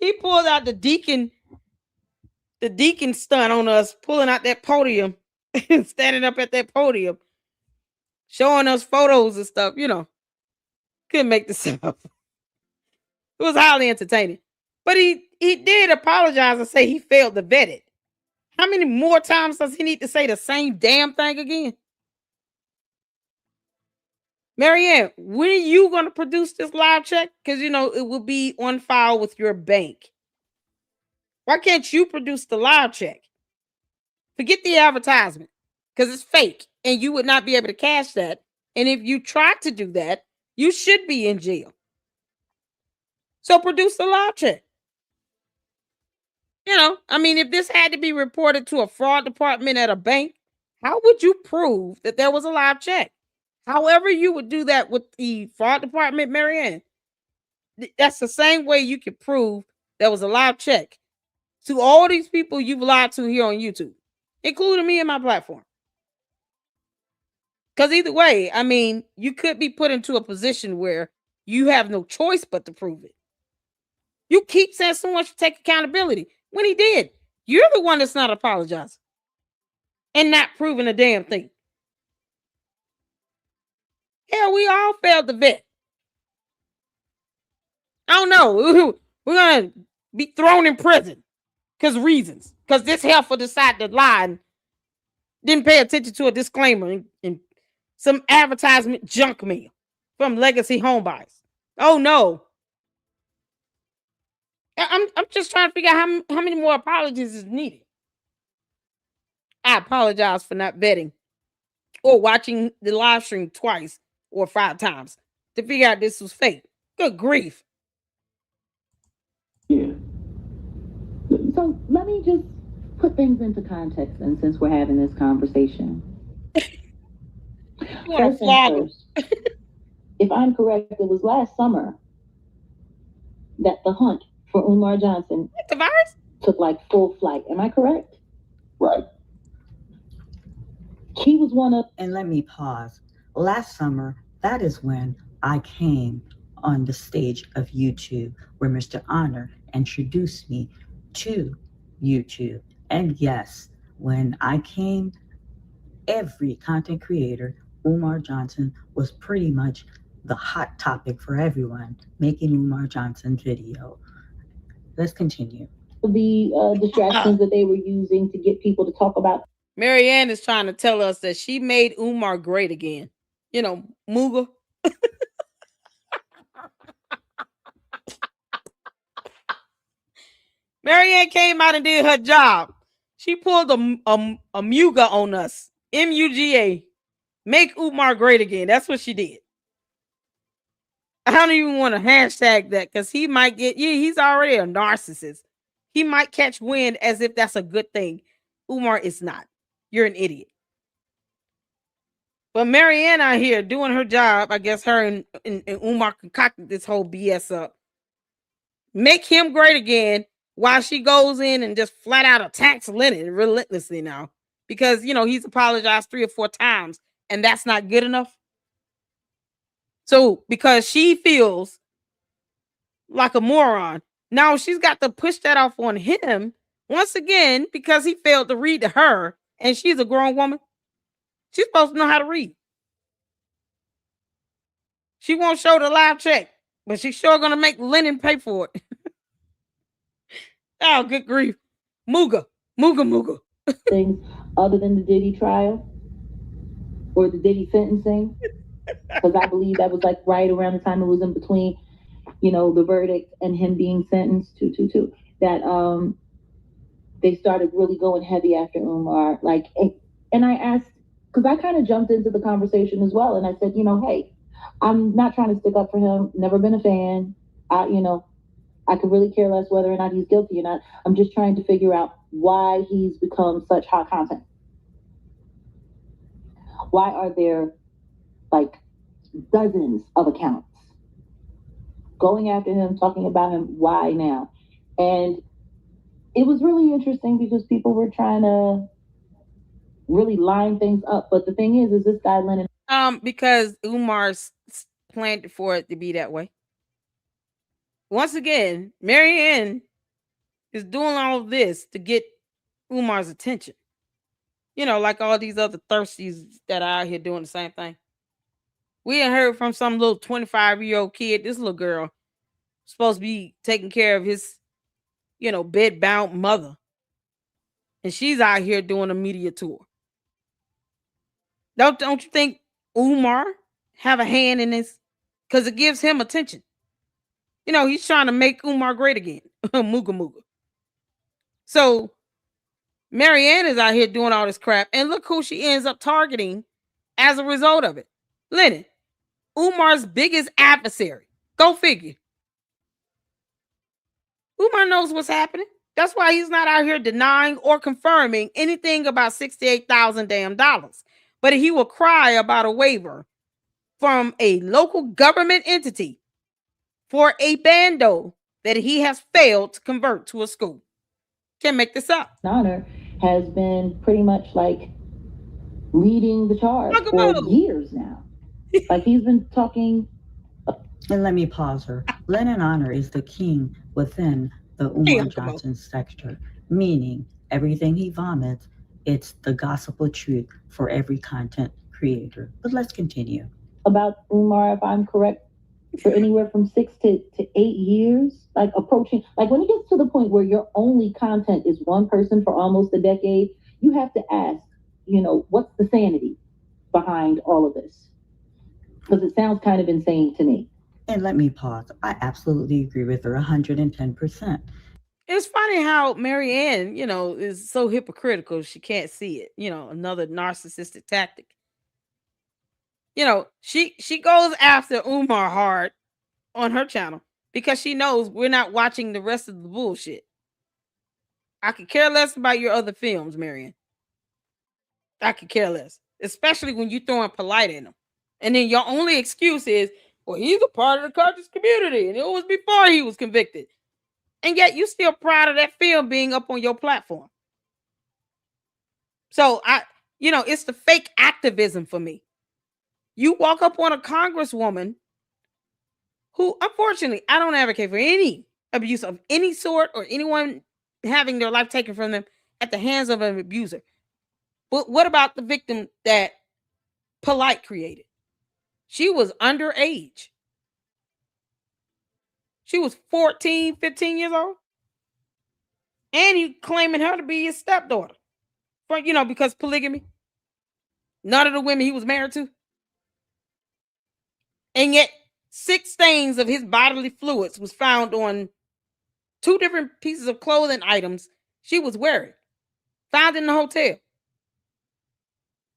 He pulled out the deacon stunt on us, pulling out that podium and standing up at that podium, showing us photos and stuff. You know, couldn't make this up. It was highly entertaining. But he did apologize and say he failed to vet it. How many more times does he need to say the same damn thing again? Marianne, when are you going to produce this live check? Because, you know, it will be on file with your bank. Why can't you produce the live check? Forget the advertisement because it's fake and you would not be able to cash that. And if you try to do that, you should be in jail. So produce the live check. You know, I mean, if this had to be reported to a fraud department at a bank, how would you prove that there was a live check? However you would do that with the fraud department, Marianne, that's the same way you can prove there was a live check to all these people you've lied to here on YouTube, including me and my platform. Because either way, I mean, you could be put into a position where you have no choice but to prove it. You keep saying someone should take accountability when he did. You're the one that's not apologizing and not proving a damn thing. Hell, we all failed the vet. I don't know. We're going to be thrown in prison reasons. Because this heifer decided to lie and didn't pay attention to a disclaimer and some advertisement junk mail from Legacy Home Buys. Oh, no. I'm just trying to figure out how many more apologies is needed. I apologize for not vetting or watching the live stream twice or 5 times to figure out this was fake. Good grief. Yeah. So let me just put things into context, and since we're having this conversation, first things first, if I'm correct, it was last summer that the hunt for Umar Johnson took like full flight. Am I correct? Right. He was one of. And let me pause. Last summer, that is when I came on the stage of YouTube, where Mr. Honor introduced me to YouTube. And yes, when I came, every content creator, Umar Johnson, was pretty much the hot topic for everyone, making Umar Johnson's video. Let's continue. The distractions that they were using to get people to talk about. Marianne is trying to tell us that she made Umar great again. You know, Muga. Marianne came out and did her job. She pulled a Muga on us. M-U-G-A. Make Umar great again. That's what she did. I don't even want to hashtag that because he might get, he's already a narcissist. He might catch wind as if that's a good thing. Umar is not. You're an idiot. But Marianne out here doing her job. I guess her and Umar concocted this whole BS up. Make him great again while she goes in and just flat out attacks Lenon relentlessly now. Because, he's apologized 3 or 4 times and that's not good enough. So, because she feels like a moron, now she's got to push that off on him once again because he failed to read to her and she's a grown woman. She's supposed to know how to read. She won't show the live check, but she's sure going to make Lenon pay for it. Oh, good grief. Muga. Things other than the Diddy trial or the Diddy sentencing. Because I believe that was like right around the time it was in between, the verdict and him being sentenced to that they started really going heavy after Umar. And I asked, because I kind of jumped into the conversation as well, and I said, hey, I'm not trying to stick up for him. Never been a fan. I could really care less whether or not he's guilty or not. I'm just trying to figure out why he's become such hot content. Why are there dozens of accounts going after him, talking about him? Why now? And it was really interesting because people were trying to really line things up. But the thing is this guy Lenon. Because Umar's planned for it to be that way. Once again, Marianne is doing all of this to get Umar's attention. Like all these other thirsties that are out here doing the same thing. We ain't heard from some little 25-year-old kid. This little girl supposed to be taking care of his, bed-bound mother. And she's out here doing a media tour. Don't you think Umar have a hand in this? Because it gives him attention. He's trying to make Umar great again. Muga. So Marianne is out here doing all this crap. And look who she ends up targeting as a result of it. Lenon, Umar's biggest adversary. Go figure. Umar knows what's happening. That's why he's not out here denying or confirming anything about $68,000 damn dollars. But he will cry about a waiver from a local government entity for a bando that he has failed to convert to a school. Can't make this up. Honor has been pretty much leading the charge for years now. He's been talking. And let me pause her. Lenon Honor is the king within the Umar Johnson sector, meaning everything he vomits, it's the gospel truth for every content creator. But let's continue. About Umar, if I'm correct, for anywhere from 6 to 8 years, approaching, when it gets to the point where your only content is one person for almost a decade, you have to ask, what's the sanity behind all of this? Because it sounds kind of insane to me. And let me pause. I absolutely agree with her 110%. It's funny how Marianne, is so hypocritical she can't see it. Another narcissistic tactic. She goes after Umar hard on her channel because she knows we're not watching the rest of the bullshit. I could care less about your other films, Marion. I could care less, especially when you throwing polite in them. And then your only excuse is, well, he's a part of the conscious community, and it was before he was convicted. And yet you still proud of that film being up on your platform. So it's the fake activism for me. You walk up on a congresswoman who, unfortunately, I don't advocate for any abuse of any sort or anyone having their life taken from them at the hands of an abuser. But what about the victim that Polite created? She was underage. She was 14, 15 years old. And he claiming her to be his stepdaughter. Because polygamy. None of the women he was married to. And yet 6 stains of his bodily fluids was found on 2 different pieces of clothing items she was wearing. Found in the hotel.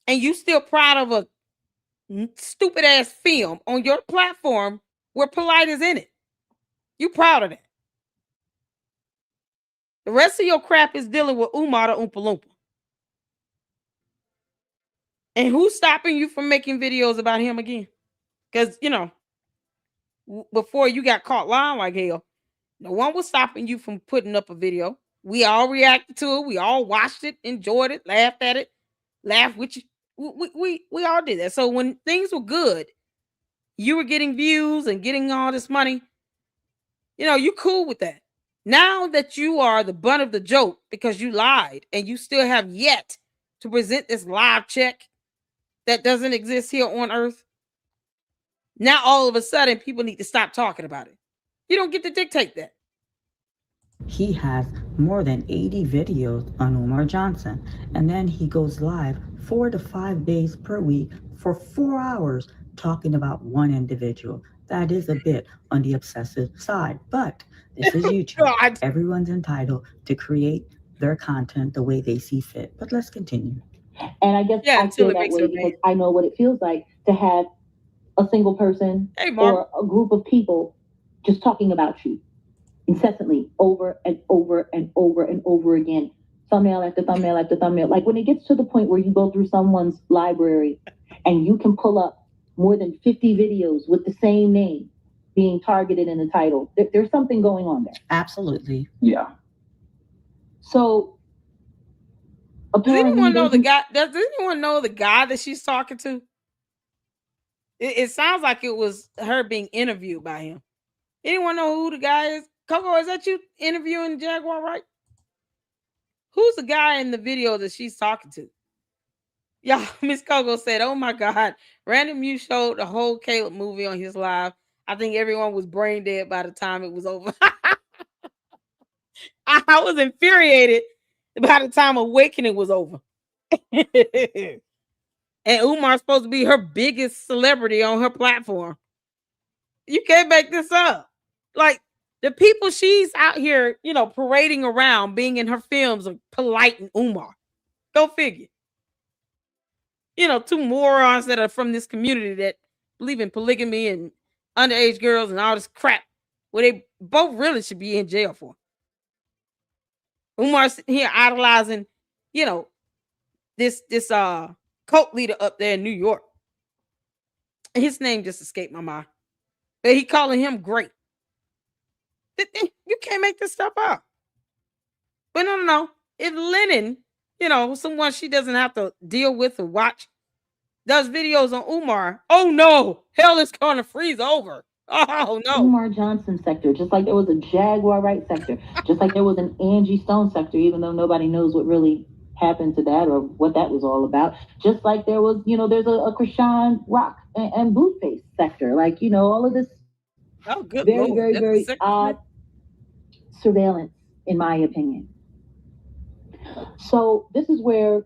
And you still proud of a stupid ass film on your platform where Polite is in it. You proud of that. The rest of your crap is dealing with Umar the Oompa Loompa. And who's stopping you from making videos about him again? Because, before you got caught lying like hell, no one was stopping you from putting up a video. We all reacted to it. We all watched it, enjoyed it, laughed at it, laughed with you. We all did that. So when things were good, you were getting views and getting all this money. You cool with that. Now that you are the butt of the joke because you lied and you still have yet to present this live check that doesn't exist here on Earth, now all of a sudden people need to stop talking about it. You don't get to dictate that. He has more than 80 videos on Umar Johnson, and then he goes live 4 to 5 days per week for 4 hours talking about one individual. That is a bit on the obsessive side, but this is YouTube. Everyone's entitled to create their content the way they see fit. But let's continue. And I guess I feel that way because I know what it feels like to have a single person or a group of people just talking about you incessantly over and over and over and over again. Thumbnail after thumbnail after thumbnail. Like when it gets to the point where you go through someone's library and you can pull up more than 50 videos with the same name being targeted in the title. There's something going on there. Absolutely. Yeah. So does anyone know the guy? Does anyone know the guy that she's talking to? It sounds like it was her being interviewed by him. Anyone know who the guy is? Coco, is that you interviewing Jaguar, right? Who's the guy in the video that she's talking to? Yeah, Miss Coco said, "Oh my God, Random you showed the whole Caleb movie on his live. I think everyone was brain dead by the time it was over." I was infuriated by the time Awakening was over. And Umar's supposed to be her biggest celebrity on her platform. You can't make this up. Like the people she's out here, parading around, being in her films are Polite and Umar. Go figure. 2 morons that are from this community that believe in polygamy and underage girls and all this crap, where they both really should be in jail for. Umar's sitting here idolizing, this cult leader up there in New York. His name just escaped my mind. But he calling him great. You can't make this stuff up. But no. If Lenon, someone she doesn't have to deal with or watch, does videos on Umar, oh no, hell is going to freeze over. Oh no. Umar Johnson sector, just like there was a Jaguar Wright sector, just like there was an Angie Stone sector, even though nobody knows what really happened to that or what that was all about. Just like there was, there's a Krishan Rock and Blueface sector. Like, all of this very odd surveillance, in my opinion. So this is where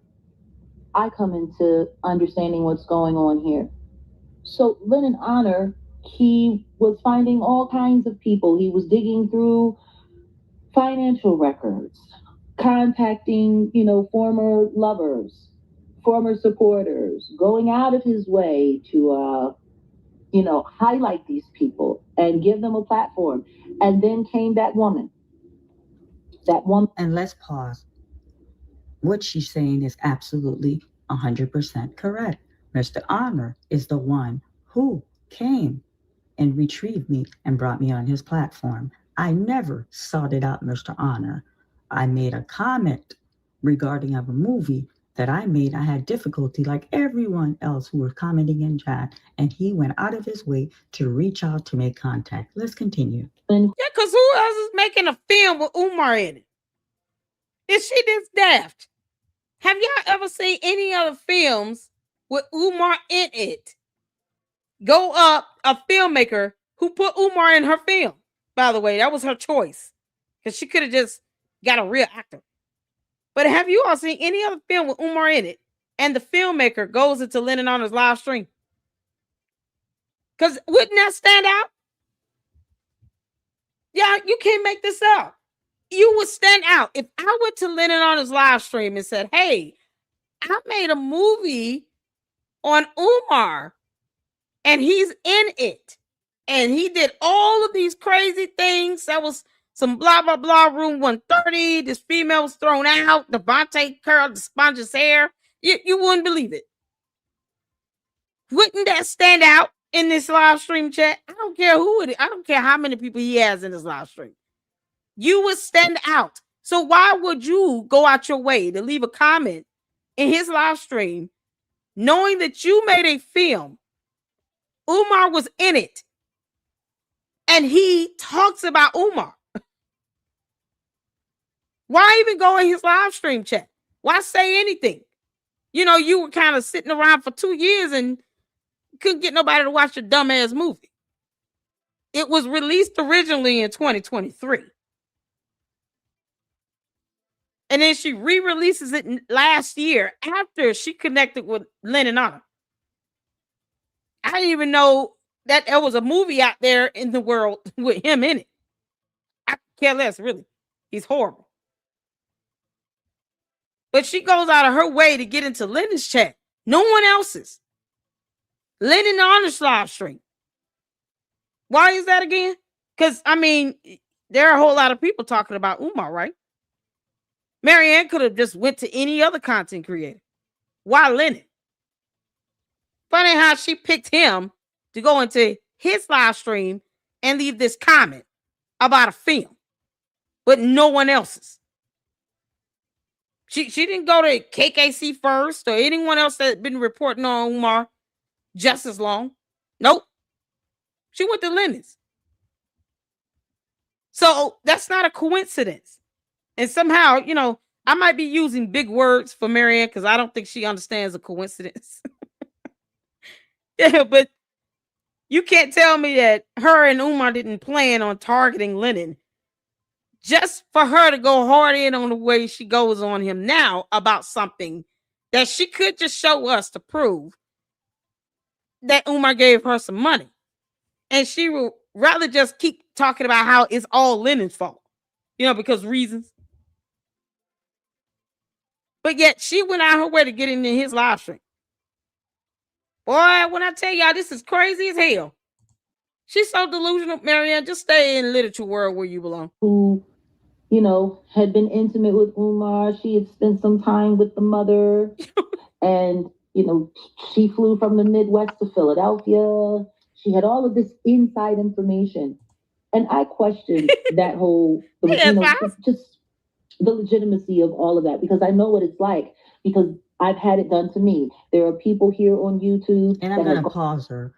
I come into understanding what's going on here. So Lenon Honor, he was finding all kinds of people. He was digging through financial records, contacting, former lovers, former supporters, going out of his way to, highlight these people and give them a platform. And then came that woman that woman. And let's pause. What she's saying is absolutely 100% correct. Mr. Honor is the one who came and retrieved me and brought me on his platform. I never sought it out, Mr. Honor. I made a comment regarding of a movie that I made. I had difficulty like everyone else who was commenting in chat, and he went out of his way to reach out to make contact. Let's continue. Yeah, because who else is making a film with Umar in it? Is she this daft? Have y'all ever seen any other films with Umar in it? Go up a filmmaker who put Umar in her film. By the way, that was her choice. Because she could have just got a real actor. But have you all seen any other film with Umar in it and the filmmaker goes into Lenon on his live stream? Because wouldn't that stand out? Yeah, you can't make this up. You would stand out. If I went to Lenon on his live stream and said, hey, I made a movie on Umar and he's in it. And he did all of these crazy things. That was some blah, blah, blah, room 130. This female was thrown out. Devontae curled the sponge's hair. You wouldn't believe it. Wouldn't that stand out in this live stream chat? I don't care who it is. I don't care how many people he has in this live stream. You would stand out. So why would you go out your way to leave a comment in his live stream knowing that you made a film? Umar was in it. And he talks about Umar. Why even go in his live stream chat? Why say anything? You know, you were kind of sitting around for 2 years and couldn't get nobody to watch your dumbass movie. It was released originally in 2023. And then she re-releases it last year after she connected with Lenon Honor. I didn't even know that there was a movie out there in the world with him in it. I care less, really. He's horrible. But she goes out of her way to get into Lenon's chat. No one else's. Lenon Honor's live stream. Why is that again? Because, I mean, there are a whole lot of people talking about Umar, right? Marianne could have just went to any other content creator. Why Lenon? Funny how she picked him to go into his live stream and leave this comment about a film, but no one else's. She didn't go to KKC first or anyone else that had been reporting on Umar just as long. Nope. She went to Lenon's. So that's not a coincidence. And somehow, you know, I might be using big words for Marianne because I don't think she understands a coincidence. Yeah, but you can't tell me that her and Umar didn't plan on targeting Lenon just for her to go hard in on the way she goes on him now about something that she could just show us to prove that Umar gave her some money. And she would rather just keep talking about how it's all Lenon's fault, you know, because reasons. But yet she went out her way to get into his live stream. Boy, when I tell y'all this is crazy as hell. She's so delusional, Marianne. Just stay in literature world where you belong. Who, you know, had been intimate with Umar. She had spent some time with the mother. And, you know, she flew from the Midwest to Philadelphia. She had all of this inside information. And I questioned that whole, just the legitimacy of all of that, because I know what it's like, because I've had it done to me. There are people here on YouTube. And I'm going to pause her.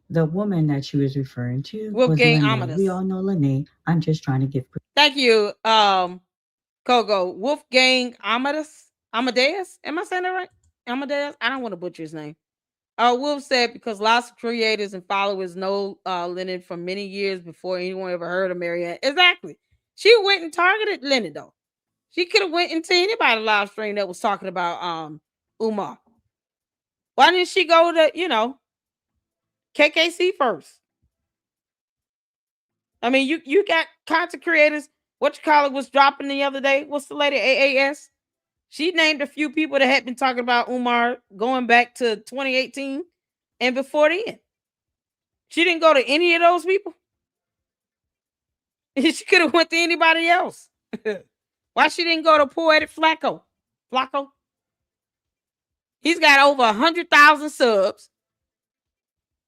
The woman that she was referring to Wolfgang was Lene. Amadeus. We all know Lene. I'm just trying to give. Thank you, Kogo. Wolfgang Amadeus. Amadeus? Am I saying that right? Amadeus? I don't want to butcher his name. Wolf said because lots of creators and followers know Lenon for many years before anyone ever heard of Marianne. Exactly. She went and targeted Lenon though. She could have went into anybody live stream that was talking about Umar. Why didn't she go to, you know, KKC first? I mean, you got content creators. What you call it was dropping the other day. What's the lady AAS? She named a few people that had been talking about Umar going back to 2018 and before then. She didn't go to any of those people. She could have went to anybody else. Why she didn't go to Poetic Flacco? Flacco? He's got over 100,000 subs.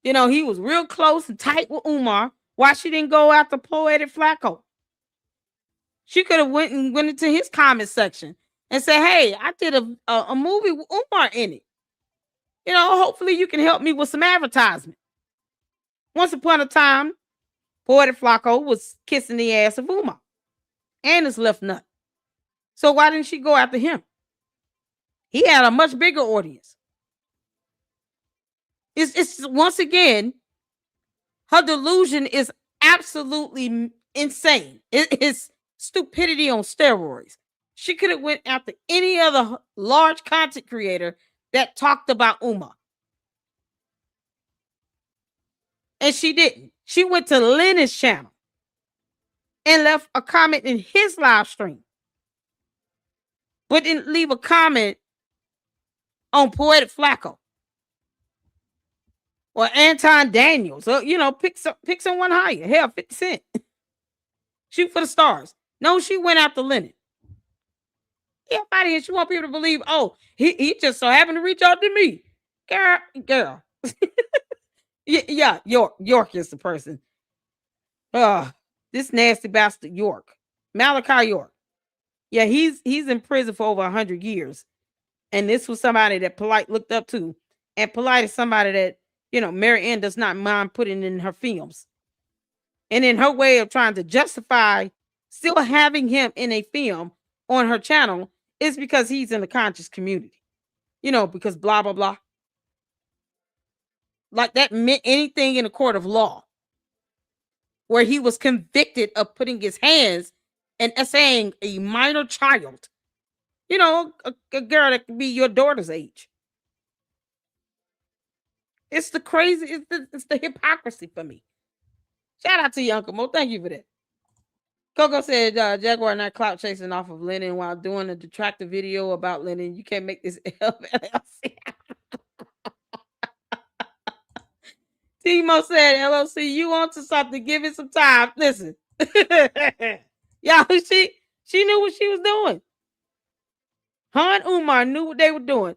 You know, he was real close and tight with Umar. Why she didn't go after Poetic Flacco? She could have went into his comment section and said, hey, I did a movie with Umar in it. You know, hopefully you can help me with some advertisement. Once upon a time, Poetic Flacco was kissing the ass of Umar and his left nut. So why didn't she go after him? He had a much bigger audience. It's once again, her delusion is absolutely insane. It's stupidity on steroids. She could have went after any other large content creator that talked about Umar. And she didn't. She went to Lenon's channel and left a comment in his live stream, but didn't leave a comment on Poetic Flacco or Anton Daniels. So, you know, pick someone higher. Hell, 50 Cent. Shoot for the stars. No, she went after Lenon. Yeah, buddy, and she want people to believe, oh, he just so happened to reach out to me. Girl. Yeah, York is the person. This nasty bastard York. Malachi York. Yeah, he's in prison for over 100 years. And this was somebody that Polite looked up to. And Polite is somebody that, you know, Mary Ann does not mind putting in her films. And in her way of trying to justify still having him in a film on her channel is because he's in the conscious community. You know, because blah, blah, blah. Like that meant anything in a court of law where he was convicted of putting his hands and essaying a minor child. You know, a girl that could be your daughter's age. It's the crazy, it's the hypocrisy for me. Shout out to you, Uncle Mo. Thank you for that. Coco said Jaguar not clout chasing off of Lenon while doing a detractor video about Lenon. You can't make this LLC. Timo said, LLC, you on to something. Give it some time. Listen. Y'all, she knew what she was doing. Her and Umar knew what they were doing.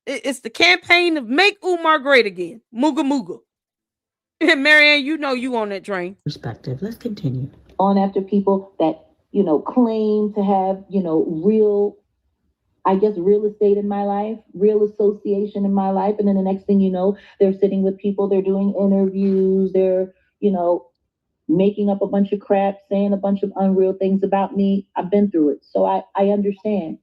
It's the campaign of make Umar great again. Mooga mooga. Marianne, you know you on that train. Perspective. Let's continue. On after people that, you know, claim to have, you know, real estate in my life, real association in my life. And then the next thing you know, they're sitting with people, they're doing interviews, they're, you know, making up a bunch of crap, saying a bunch of unreal things about me. I've been through it. So I understand.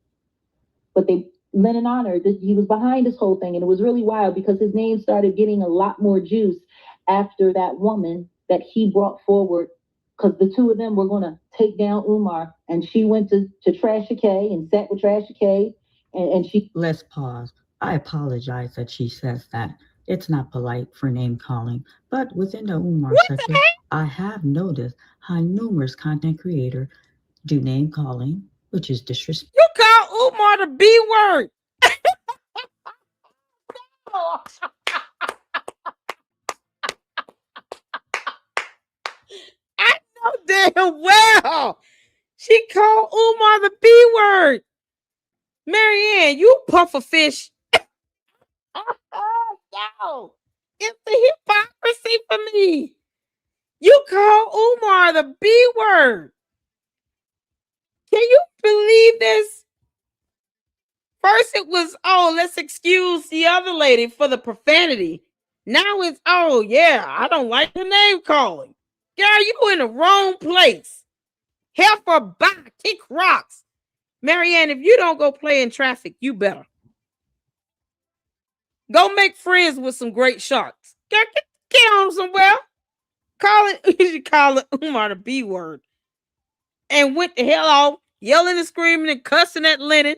But Lenon honored that he was behind this whole thing. And it was really wild because his name started getting a lot more juice after that woman that he brought forward, because the two of them were going to take down Umar. And she went to Trasha K and sat with Trasha K. And she... Let's pause. I apologize that she says that. It's not polite for name calling. But within the Umar section, I have noticed how numerous content creators do name calling, which is disrespectful. You call Umar the B word. I know damn well she called Umar the B word. Marianne, you puffer fish. No, it's the hypocrisy for me. You call Umar the B word. Can you believe this? First it was, oh, let's excuse the other lady for the profanity. Now it's, oh, yeah, I don't like the name calling. Girl, you in the wrong place. Heifer back, kick rocks. Marianne, if you don't go play in traffic, you better. Go make friends with some great sharks. Get on somewhere. Call it Umar the B word. And went the hell off, yelling and screaming and cussing at Lenon.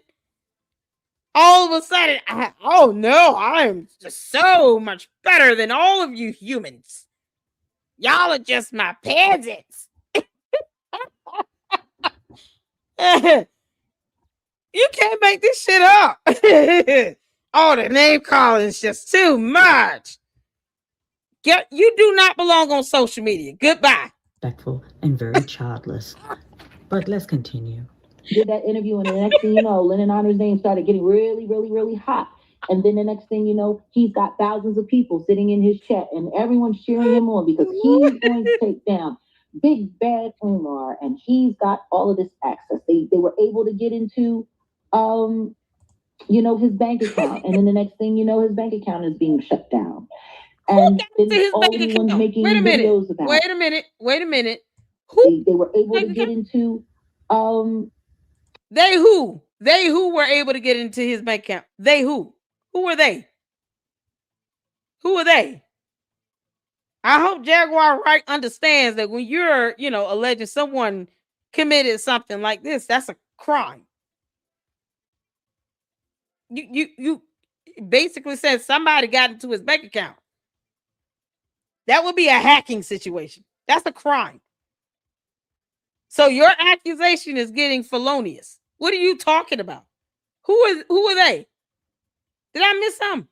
All of a sudden, oh no, I am just so much better than all of you humans. Y'all are just my peasants. You can't make this shit up. Oh, the name calling is just too much. You do not belong on social media. Goodbye. Respectful and very childless. But let's continue. did that interview, and the next thing you know, Lenon Honor's name started getting really, really, really hot. And then the next thing you know, he's got thousands of people sitting in his chat, and everyone's cheering him on because he's going to take down big bad Umar, and he's got all of this access. They were able to get into his bank account, and then the next thing you know, his bank account is being shut down. And who got into his bank account? making Wait a minute. videos about. Wait a minute. Wait a minute. Who they were able to get into They who were able to get into his bank account? They who? Who were they? Who are they? I hope Jaguar Wright understands that when you're, alleging someone committed something like this, that's a crime. You basically said somebody got into his bank account. That would be a hacking situation. That's a crime. So your accusation is getting felonious. What are you talking about? Who are they? Did I miss something?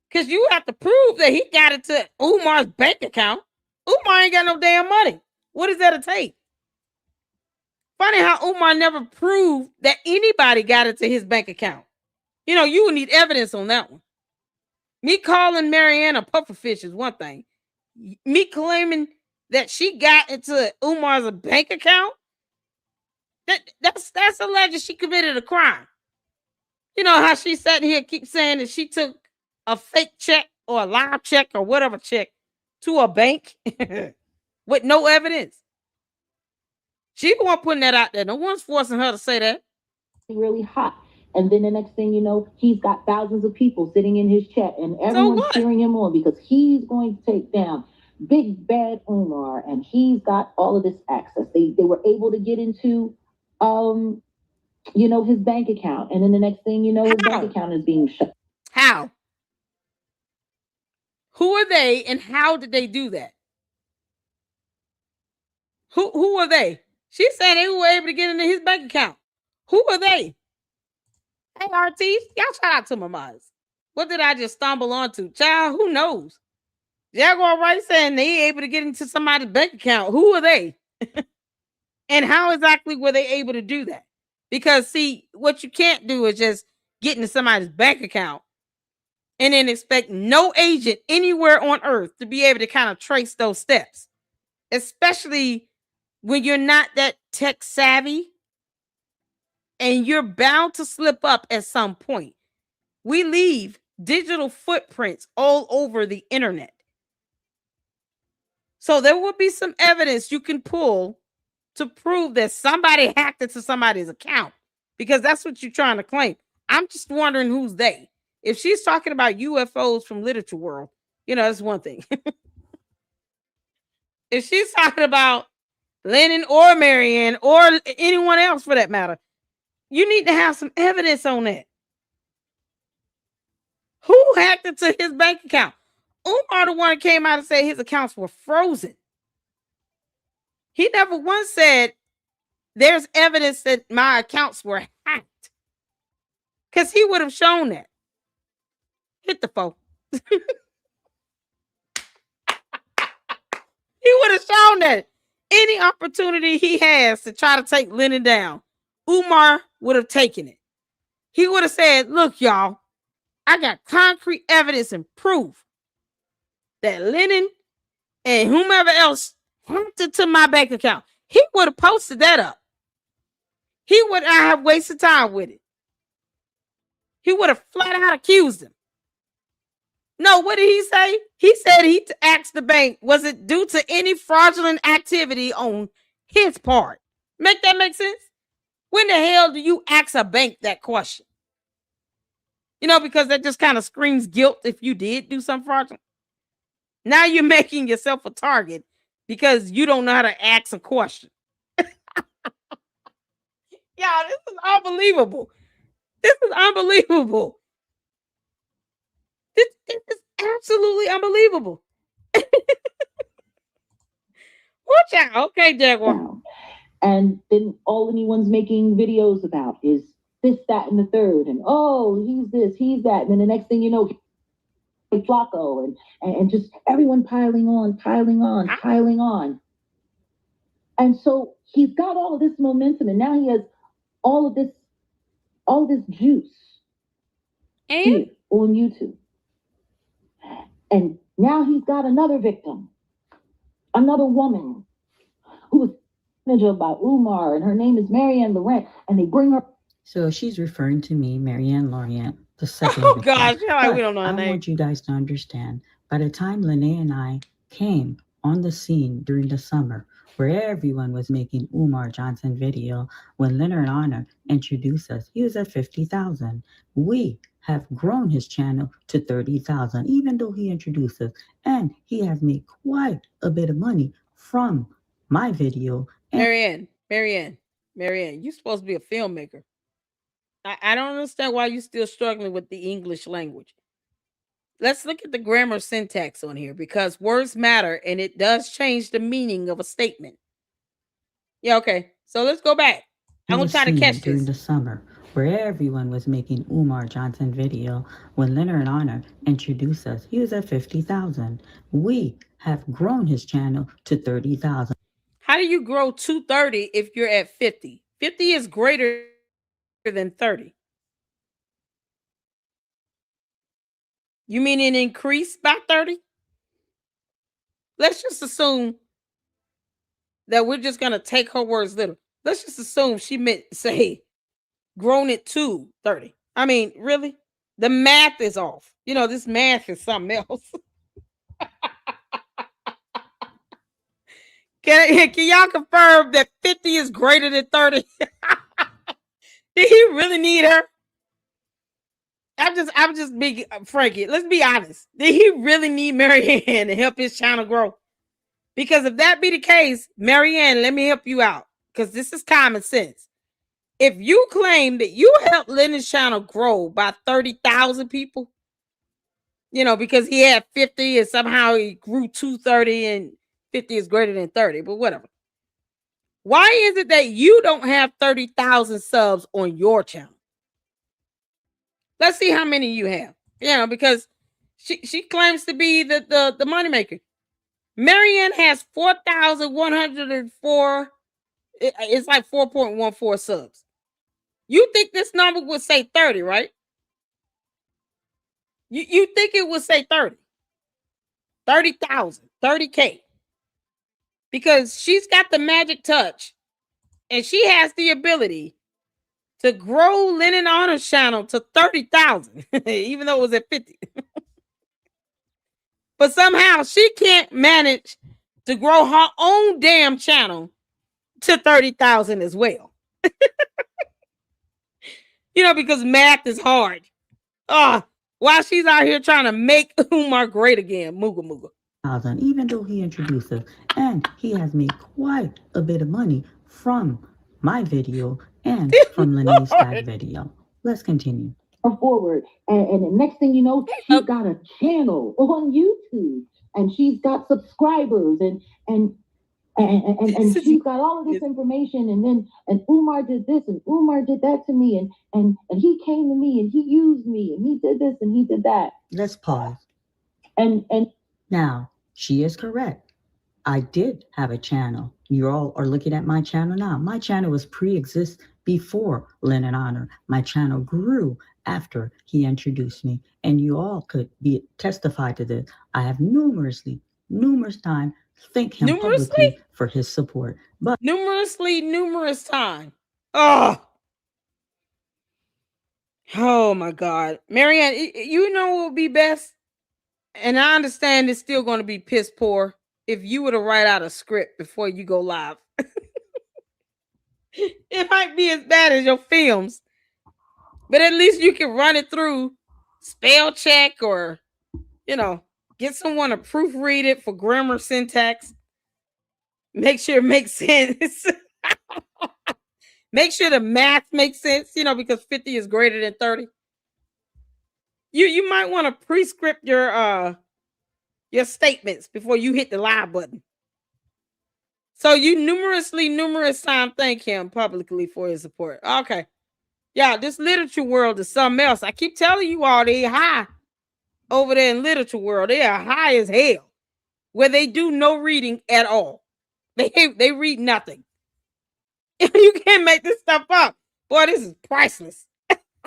Because you have to prove that he got into Umar's bank account. Umar ain't got no damn money. What is that to take? Funny how Umar never proved that anybody got into his bank account. You would need evidence on that one. Me calling Marianne a pufferfish is one thing. Me claiming that she got into Umar's bank account, that's alleged she committed a crime. You know how she sat here keep saying that she took a fake check or a live check or whatever check to a bank with no evidence. She the one putting that out there. No one's forcing her to say that. Really hot. And then the next thing you know, he's got thousands of people sitting in his chat, and everyone's cheering him on because he's going to take down big bad Umar, and he's got all of this access. They were able to get into his bank account, and then the next thing you know, his bank account is being shut. How? Who are they, and how did they do that? Who are they? She said they were able to get into his bank account. Who are they? Hey, RT, y'all shout out to my moms. What did I just stumble onto? Child, who knows? Jaguar Wright saying they able to get into somebody's bank account. Who are they? And how exactly were they able to do that? Because, see, what you can't do is just get into somebody's bank account and then expect no agent anywhere on earth to be able to kind of trace those steps, especially when you're not that tech savvy and you're bound to slip up at some point. We leave digital footprints all over the internet. So there will be some evidence you can pull to prove that somebody hacked into somebody's account, because that's what you're trying to claim. I'm just wondering who's they. If she's talking about UFOs from literature world, that's one thing. If she's talking about Lenon or Marianne or anyone else for that matter, you need to have some evidence on that. Who hacked into his bank account? Umar the one that came out and said his accounts were frozen. He never once said there's evidence that my accounts were hacked, because he would have shown that. Hit the phone. He would have shown that. Any opportunity he has to try to take Lenon down, Umar would have taken it. He would have said, look, y'all, I got concrete evidence and proof that Lenon and whomever else hacked into my bank account. He would have posted that up. He would not have wasted time with it. He would have flat out accused him. No, what did he say? He said he asked the bank, was it due to any fraudulent activity on his part? Make that make sense? When the hell do you ask a bank that question? Because that just kind of screams guilt if you did do something fraudulent. Now you're making yourself a target because you don't know how to ask a question. Y'all, this is unbelievable. This is unbelievable. This is absolutely unbelievable. Watch out. Okay, Jaguar. And then all anyone's making videos about is this, that, and the third. And, oh, he's this, he's that. And then the next thing you know, Flacco and just everyone piling on. And so he's got all of this momentum, and now he has all of this juice here on YouTube. And now he's got another victim, another woman who was managed by Umar, and her name is Marianne Laurent, and they bring her. So she's referring to me, Marianne Laurent, the second Oh victim. gosh, like we don't know her I name. want you guys to understand, by the time Lene and I came on the scene during the summer, where everyone was making Umar Johnson video, when Leonard Honor introduced us, he was at 50,000. We have grown his channel to 30,000, even though he introduced us, and he has made quite a bit of money from my video. Marianne, you're supposed to be a filmmaker. I don't understand why you're still struggling with the English language. Let's look at the grammar syntax on here, because words matter and it does change the meaning of a statement. Yeah, okay. So let's go back. I'm going to try to catch during this. the summer, where everyone was making Umar Johnson video, when Leonard Honor introduced us, he was at 50,000. We have grown his channel to 30,000. How do you grow to 30 if you're at 50? 50 is greater than 30. You mean an increase by 30? Let's just assume that we're just going to take her words literal. Let's just assume she meant say grown it to 30. I mean, really? The math is off. You know, this math is something else. Can y'all confirm that 50 is greater than 30? Did he really need her? I'm just being Frankie. Let's be honest. Did he really need Marianne to help his channel grow? Because if that be the case, Marianne, let me help you out. Because this is common sense. If you claim that you helped Lenon's channel grow by 30,000 people, you know, because he had 50 and somehow he grew to 30 and 50 is greater than 30, but whatever. Why is it that you don't have 30,000 subs on your channel? Let's see how many you have. You know, because she claims to be the moneymaker. Marianne has 4,104. It's like 4.14 subs. You think this number would say 30, right? You think it would say 30. 30,000, 30K. Because she's got the magic touch and she has the ability to grow Lenon Honor's channel to 30,000, even though it was at 50. But somehow she can't manage to grow her own damn channel to 30,000 as well. You know, because math is hard. While she's out here trying to make Umar great again. Mooga mooga. Even though he introduced us, and he has made quite a bit of money from my video and from Lene's tag video. Let's continue. Forward, and the next thing you know, she's got a channel on YouTube, and she's got subscribers, and she's got all of this information, and Umar did this and Umar did that to me, and he came to me and he used me and he did this and he did that. Let's pause. And now she is correct. I did have a channel. You all are looking at my channel now. My channel was pre-exist before Lenon Honor. My channel grew after he introduced me, and you all could be testify to this. I have numerous times thank him publicly for his support. But numerous time. Oh my God. Marianne, you know what would be best? And I understand it's still going to be piss poor if you were to write out a script before you go live. It might be as bad as your films, but at least you can run it through spell check, or, you know, get someone to proofread it for grammar syntax. Make sure it makes sense. Make sure the math makes sense, you know, because 50 is greater than 30. You might want to prescript your statements before you hit the live button. So you numerous times thank him publicly for his support. Okay. Yeah, this literature world is something else. I keep telling you all, they high over there in literature world. They are high as hell, where they do no reading at all. They read nothing. You can't make this stuff up. Boy, this is priceless.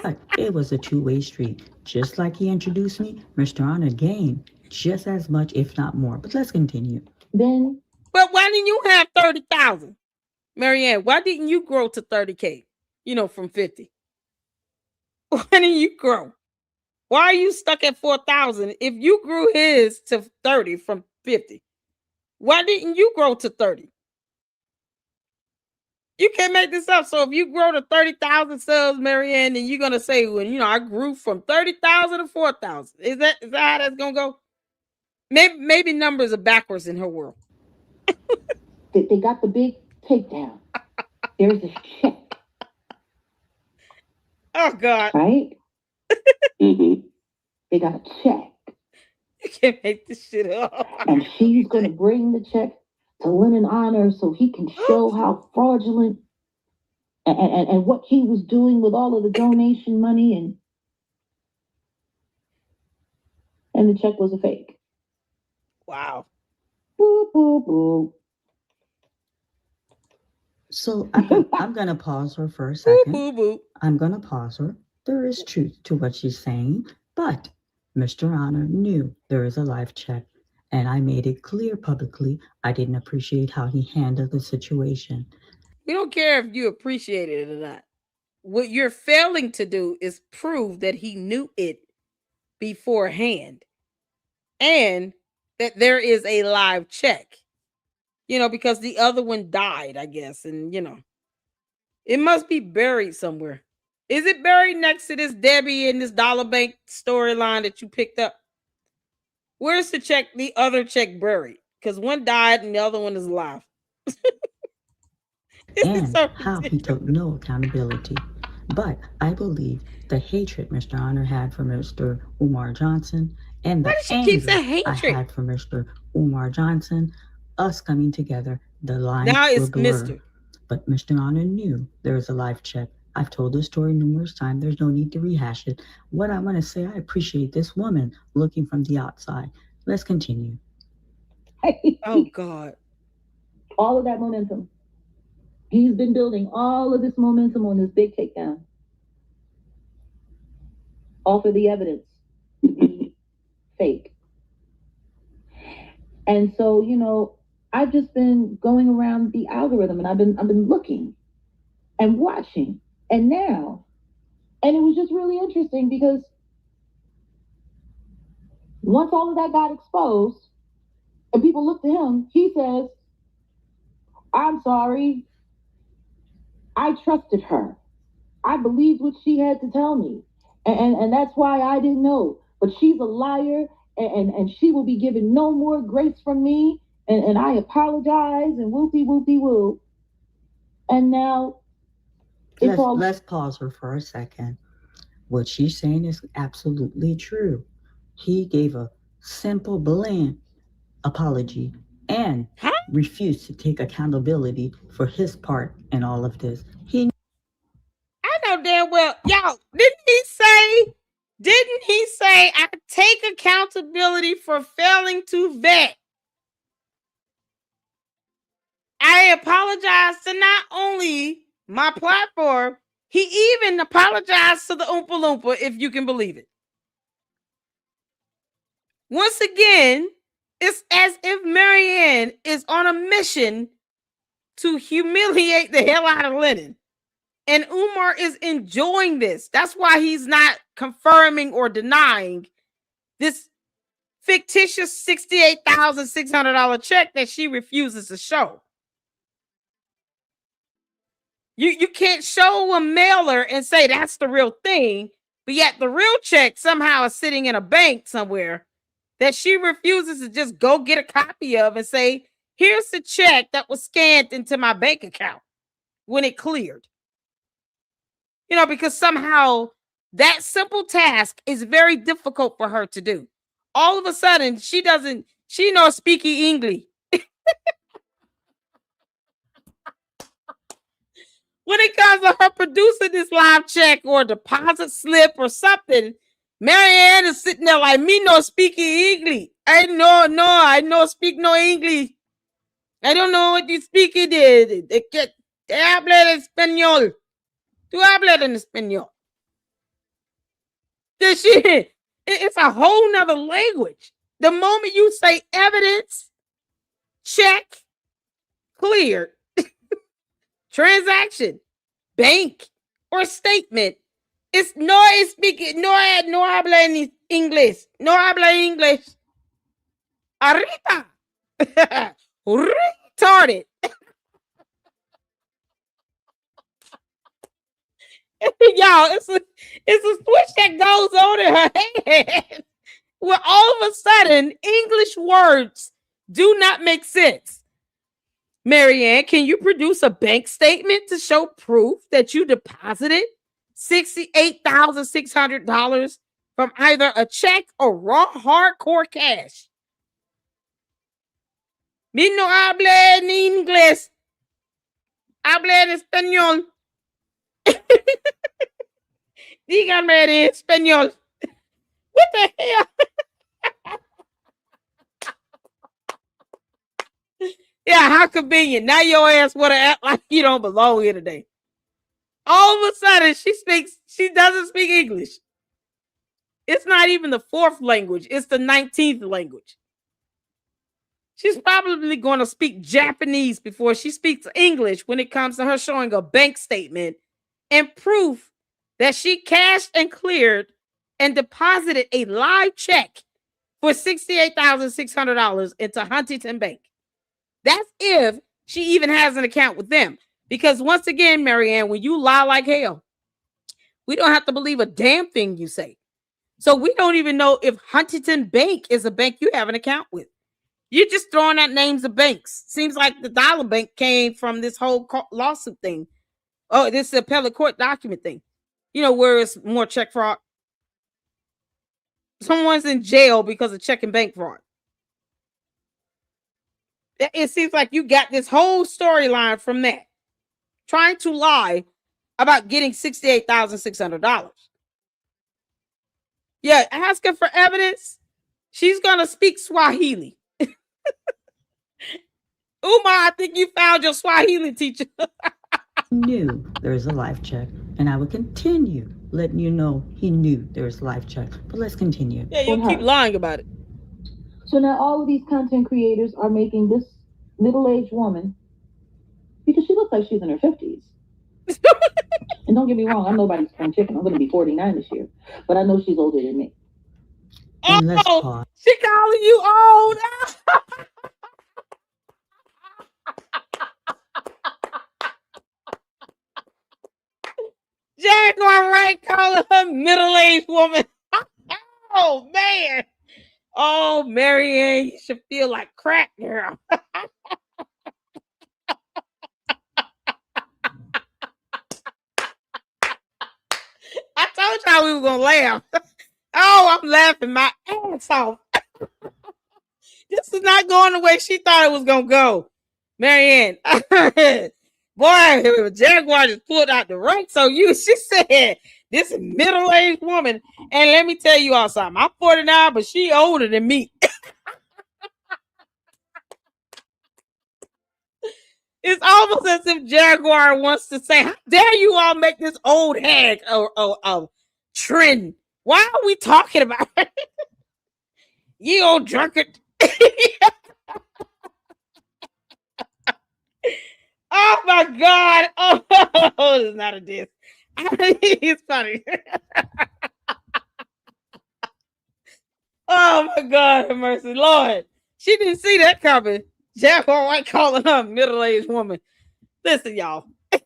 But it was a two-way street. Just like he introduced me, Mr. Honor gained just as much, if not more. But let's continue. Then, but why didn't you have 30,000? Marianne, why didn't you grow to 30K? From 50. Why didn't you grow? Why are you stuck at 4,000 if you grew his to 30 from 50? Why didn't you grow to 30? You can't make this up. So if you grow to 30,000 subs, Marianne, then you're gonna say, "Well, I grew from 30,000 to 4,000." Is that how that's gonna go? Maybe numbers are backwards in her world. they got the big takedown. There's a check. Oh God! Right? Mm-hmm. They got a check. You can't make this shit up. And she's gonna bring the check to Lenon Honor so he can show how fraudulent and what he was doing with all of the donation money, and the check was a fake. Wow. Boo, boo, boo. So I'm gonna pause her for a second. Boo, boo, boo. I'm gonna pause her. There is truth to what she's saying, but Mr. Honor knew there is a live check, and I made it clear publicly I didn't appreciate how he handled the situation. We don't care if you appreciate it or not. What you're failing to do is prove that he knew it beforehand and that there is a live check. Because the other one died, I guess, and it must be buried somewhere. Is it buried next to this Debbie and this dollar bank storyline that you picked up? Where's the other check buried? Because one died and the other one is alive. And so how he took no accountability. But I believe the hatred Mr. Honor had for Mr. Umar Johnson and the anger I had for Mr. Umar Johnson, us coming together, the lines were blurred. Mr. But Mr. Honor knew there was a live check. I've told this story numerous times. There's no need to rehash it. What I want to say, I appreciate this woman looking from the outside. Let's continue. Oh, God. All of that momentum. He's been building all of this momentum on this big takedown. All for the evidence. Fake. And so, I've just been going around the algorithm and I've been looking and watching. And now, and it was just really interesting because once all of that got exposed and people looked at him, he says, "I'm sorry. I trusted her. I believed what she had to tell me. And that's why I didn't know. But she's a liar and she will be given no more grace from me. And I apologize and whoopie-whoopie-whoop." And now let's pause her for a second. What she's saying is absolutely true. He gave a simple, bland apology and refused to take accountability for his part in all of this. I know damn well, y'all, didn't he say, "I take accountability for failing to vet"? I apologize to not only my platform, he even apologized to the Oompa Loompa, if you can believe it. Once again, it's as if Marianne is on a mission to humiliate the hell out of Lenon. And Umar is enjoying this. That's why he's not confirming or denying this fictitious $68,600 check that she refuses to show. You can't show a mailer and say that's the real thing, but yet the real check somehow is sitting in a bank somewhere that she refuses to just go get a copy of and say, "Here's the check that was scanned into my bank account when it cleared." Because somehow that simple task is very difficult for her to do. All of a sudden, she knows speaking English. When it comes to her producing this live check or deposit slip or something, Marianne is sitting there like, "Me no speaking English. I no speak no English. I don't know what you speaking there." Te habla en español. Tú hablas en español. This shit, it's a whole nother language. The moment you say evidence, check, cleared, transaction, bank, or statement, it's no speaking, no habla en inglés. No habla inglés. Arriba. Retarded. Y'all, it's a switch that goes on in her head where all of a sudden English words do not make sense. Marianne, can you produce a bank statement to show proof that you deposited $68,600 from either a check or raw hardcore cash? Mi no habla en inglés. Habla en español. Dígame en español. What the hell? Yeah, how convenient. Now your ass want to act like you don't belong here today. All of a sudden, she doesn't speak English. It's not even the fourth language. It's the 19th language. She's probably going to speak Japanese before she speaks English when it comes to her showing a bank statement and proof that she cashed and cleared and deposited a live check for $68,600 into Huntington Bank. That's if she even has an account with them. Because once again, Marianne, when you lie like hell, we don't have to believe a damn thing you say. So we don't even know if Huntington Bank is a bank you have an account with. You're just throwing out names of banks. Seems like the dollar bank came from this whole lawsuit thing. Oh, this appellate court document thing. You know, where it's more check fraud. Someone's in jail because of check and bank fraud. It seems like you got this whole storyline from that. Trying to lie about getting $68,600. Yeah, ask her for evidence. She's going to speak Swahili. Umar, I think you found your Swahili teacher. Knew there was a life check, and I would continue letting you know he knew there was a life check. But let's continue. Yeah, you'll keep lying about it. So now all of these content creators are making this middle-aged woman, because she looks like she's in her 50s. And don't get me wrong, I'm nobody's spring chicken. I'm going to be 49 this year. But I know she's older than me. Oh, she calling you old. Jaguar Wright calling her middle-aged woman. Oh, man. Oh, Marianne, you should feel like crack, girl. I told y'all we were going to laugh. Oh, I'm laughing my ass off. This is not going the way she thought it was going to go. Marianne. Boy, Jaguar just pulled out the rank. So she said, this is middle-aged woman. And let me tell you all something. I'm 49, but she older than me. It's almost as if Jaguar wants to say, how dare you all make this old hag a trend? Why are we talking about it? You old drunkard. Oh my God. Oh, it's not a diss. It's funny. Oh my God, have mercy. Lord. She didn't see that coming. Jaguar White calling her a middle-aged woman. Listen, y'all. She's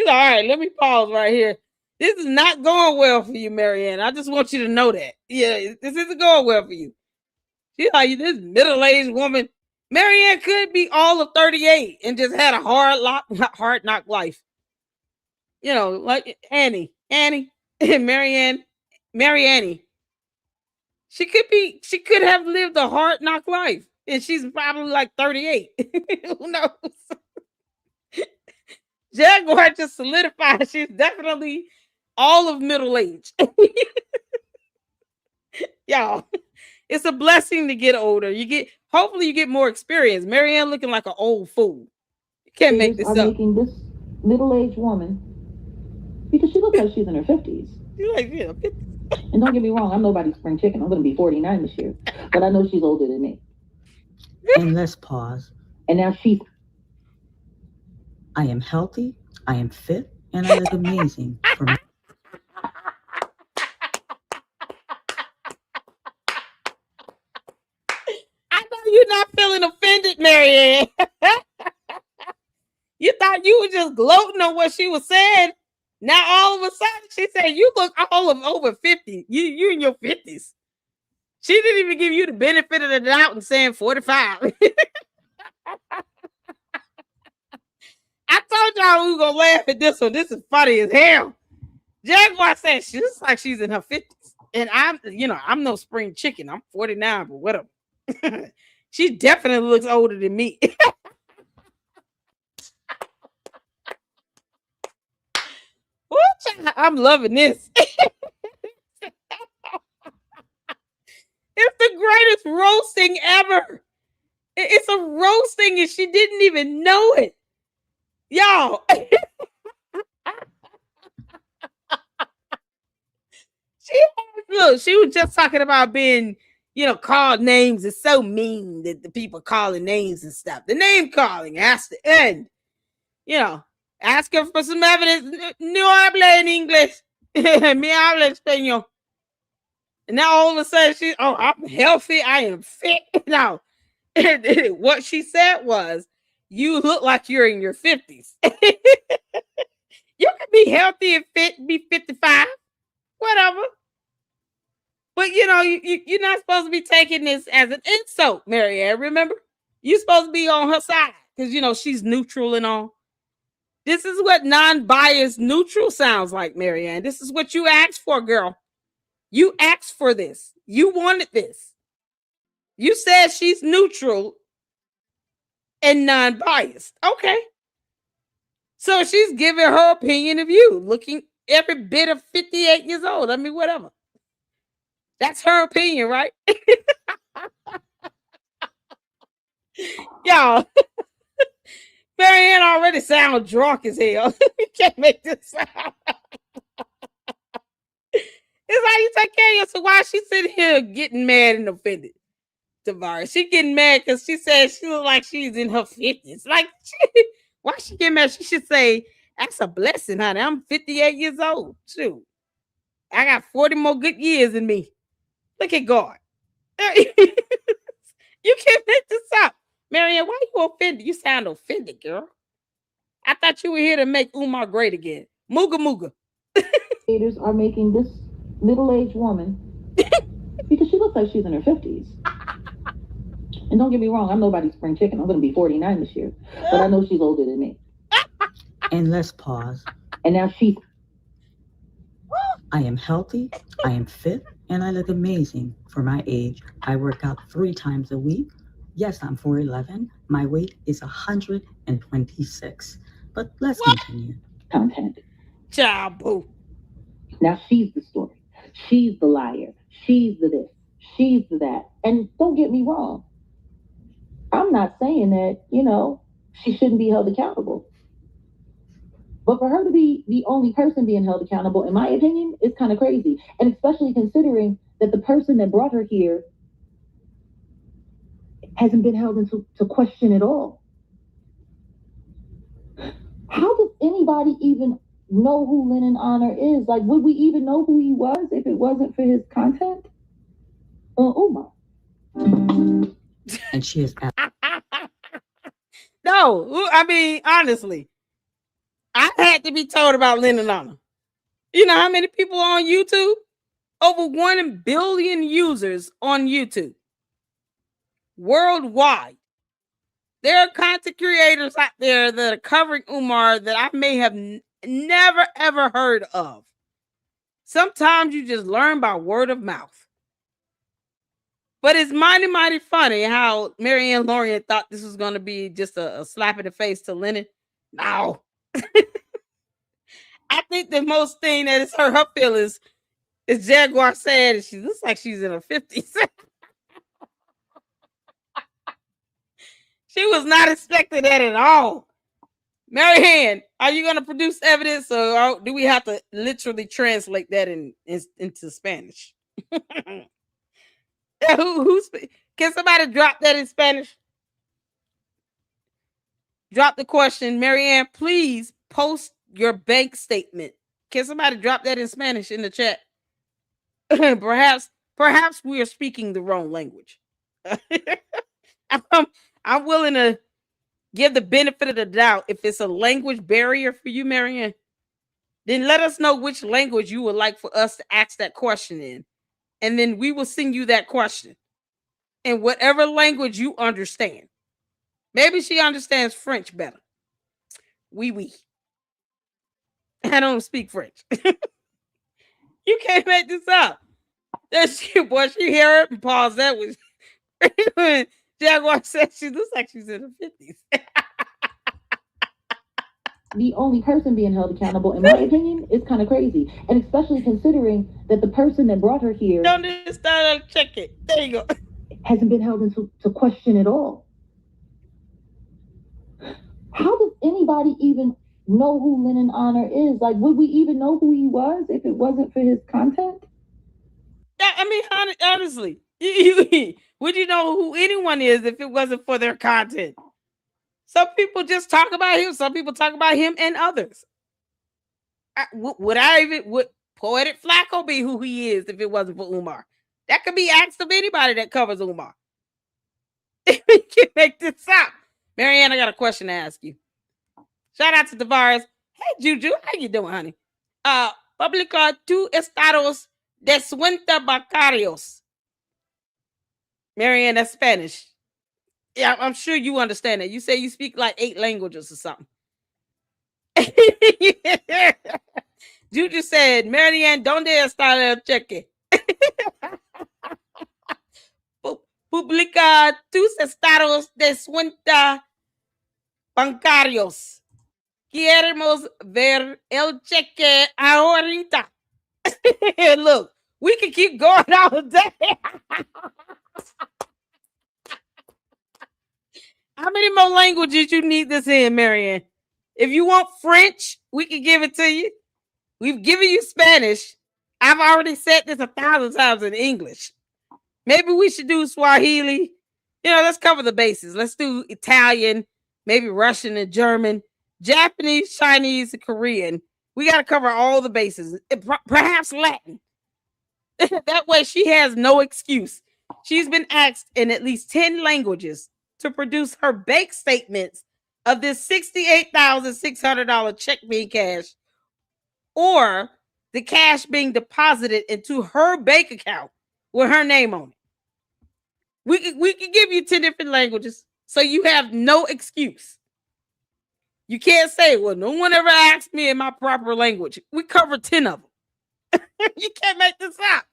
all right. Let me pause right here. This is not going well for you, Marianne. I just want you to know that. Yeah, this isn't going well for you. She's like, this middle-aged woman. Marianne could be all of 38 and just had a hard knock life. You know, like Annie, Marianne. She could have lived a hard knock life. And she's probably like 38. Who knows? Jaguar just solidified she's definitely all of middle age. Y'all, It's a blessing to get older. Hopefully you get more experience. Marianne looking like an old fool. You can't make this are up. Making this middle-aged woman, because she looks like she's in her 50s. You're like, yeah, 50. And don't get me wrong, I'm nobody's spring chicken. I'm going to be 49 this year, but I know she's older than me. And let's pause. And now I am healthy, I am fit, and I look amazing for my. I know you're not feeling offended, Marianne. You thought you were just gloating on what she was saying. Now all of a sudden she said you look all of over 50. You in your 50s. She didn't even give you the benefit of the doubt and saying 45. I told y'all we were gonna laugh at this one. This is funny as hell. Jaguar said she looks like she's in her 50s. And I'm no spring chicken. I'm 49, but whatever. She definitely looks older than me. I'm loving this. It's the greatest roasting ever. It's a roasting and she didn't even know it. Y'all. She was just talking about being, called names. It's so mean that the people calling names and stuff. The name calling has to end. Ask her for some evidence. No habla en inglés. Me habla español. And now all of a sudden I'm healthy. I am fit. Now, what she said was, you look like you're in your 50s. You can be healthy and fit and be 55. Whatever. But, you're not supposed to be taking this as an insult, Marianne. Remember? You're supposed to be on her side because, she's neutral and all. This is what non-biased neutral sounds like, Marianne. This is what you asked for, girl. You asked for this. You wanted this. You said she's neutral and non-biased. Okay. So she's giving her opinion of you, looking every bit of 58 years old. I mean, whatever. That's her opinion, right? Y'all. Marianne already sounds drunk as hell. You can't make this sound. It's how you take care of yourself. So why is she sitting here getting mad and offended? Tavares. She getting mad because she said she looks like she's in her 50s. Like, why she get mad? She should say, that's a blessing, honey. I'm 58 years old. Shoot. I got 40 more good years in me. Look at God. You can't make this up. Marianne, why are you offended? You sound offended, girl. I thought you were here to make Umar great again. Mooga mooga. Creators are making this middle-aged woman, because she looks like she's in her 50s. And don't get me wrong, I'm nobody's spring chicken. I'm going to be 49 this year, but I know she's older than me. And let's pause. And now I am healthy, I am fit, and I look amazing for my age. I work out 3 times a week. Yes, I'm 4'11". My weight is 126. But let's continue. Content. Child boo. Now she's the story. She's the liar. She's the this. She's the that. And don't get me wrong. I'm not saying that, she shouldn't be held accountable. But for her to be the only person being held accountable, in my opinion, is kind of crazy. And especially considering that the person that brought her here hasn't been held into question at all. How does anybody even know who Lenon Honor is? Like, would we even know who he was if it wasn't for his content? Umar. And she is No, I mean, honestly, I had to be told about Lenon Honor. You know how many people on YouTube? Over 1 billion users on YouTube. Worldwide. There are content creators out there that are covering Umar that I may have never, ever heard of. Sometimes you just learn by word of mouth. But it's mighty, mighty funny how Marianne Lorian thought this was going to be just a slap in the face to Lenon. No. I think the most thing that has hurt her feelings is Jaguar said she looks like she's in her 50s. She was not expecting that at all. Marianne, are you going to produce evidence, or do we have to literally translate that into Spanish? Can somebody drop that in Spanish? Drop the question. Marianne, please post your bank statement. Can somebody drop that in Spanish in the chat? perhaps we are speaking the wrong language. I'm willing to give the benefit of the doubt. If it's a language barrier for you, Marianne, then let us know which language you would like for us to ask that question in. And then we will send you that question in whatever language you understand. Maybe she understands French better. Oui. I don't speak French. You can't make this up. That's she, boy. She hear it and pause. That was when Jaguar said she looks like she's in her 50s. The only person being held accountable, in my opinion, is kind of crazy. And especially considering that the person that brought her here don't start check it. There you go. Hasn't been held into question at all. How does anybody even know who Lenon Honor is? Like, would we even know who he was if it wasn't for his content? Yeah, I mean, honestly, would you know who anyone is if it wasn't for their content? Some people just talk about him. Some people talk about him and others. Would Poetic Flacco be who he is if it wasn't for Umar? That could be asked of anybody that covers Umar. We can make this up. Marianne, I got a question to ask you. Shout out to Tavares. Hey, Juju, how you doing, honey? Publica two estados de suenta bancarios. Marianne, that's Spanish. Yeah, I'm sure you understand that. You say you speak like 8 languages or something. Juju said, Marianne, ¿dónde está el cheque? Publica tus estados de cuenta bancarios. Queremos ver el cheque ahorita. Look, we can keep going all day. How many more languages you need this in, Marianne? If you want French, we can give it to you. We've given you Spanish. I've already said this 1,000 times in English. Maybe we should do Swahili. Let's cover the bases. Let's do Italian, maybe Russian and German, Japanese, Chinese, and Korean. We got to cover all the bases. Perhaps Latin. That way she has no excuse. She's been asked in at least 10 languages to produce her bank statements of this $68,600 check being cashed, or the cash being deposited into her bank account with her name on it. We can give you 10 different languages, so you have no excuse. You can't say, well, no one ever asked me in my proper language. We cover 10 of them. You can't make this up.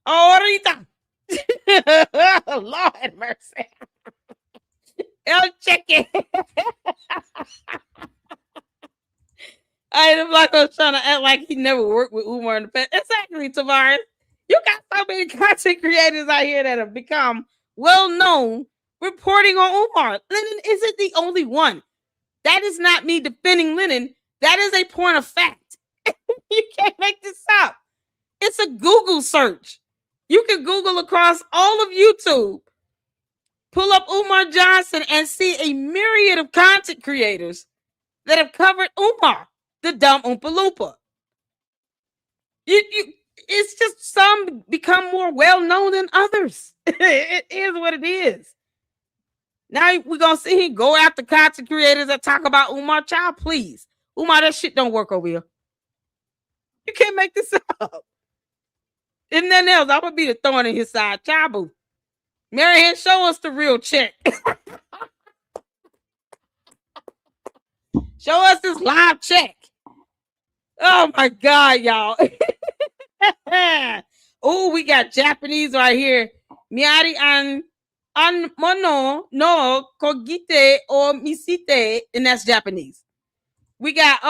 Ahorita. Lord have mercy. El cheque. I'm like I was trying to act like he never worked with Umar in the past. Exactly, Tavares. You got so many content creators out here that have become well-known reporting on Umar. Lenon isn't the only one. That is not me defending Lenon. That is a point of fact. You can't make this up. It's a Google search. You can Google across all of YouTube, pull up Umar Johnson, and see a myriad of content creators that have covered Umar, the dumb Oompa Loompa. It's just some become more well-known than others. It is what it is. Now we're going to see him go after content creators that talk about Umar. Child, please. Umar, that shit don't work over here. You can't make this up. If nothing else, I'm going to be the thorn in his side. Child, boo. Marianne, show us the real check. Show us this live check. Oh, my God, y'all. Oh, we got Japanese right here. Miari an mono no kogite o misite, and that's Japanese. We got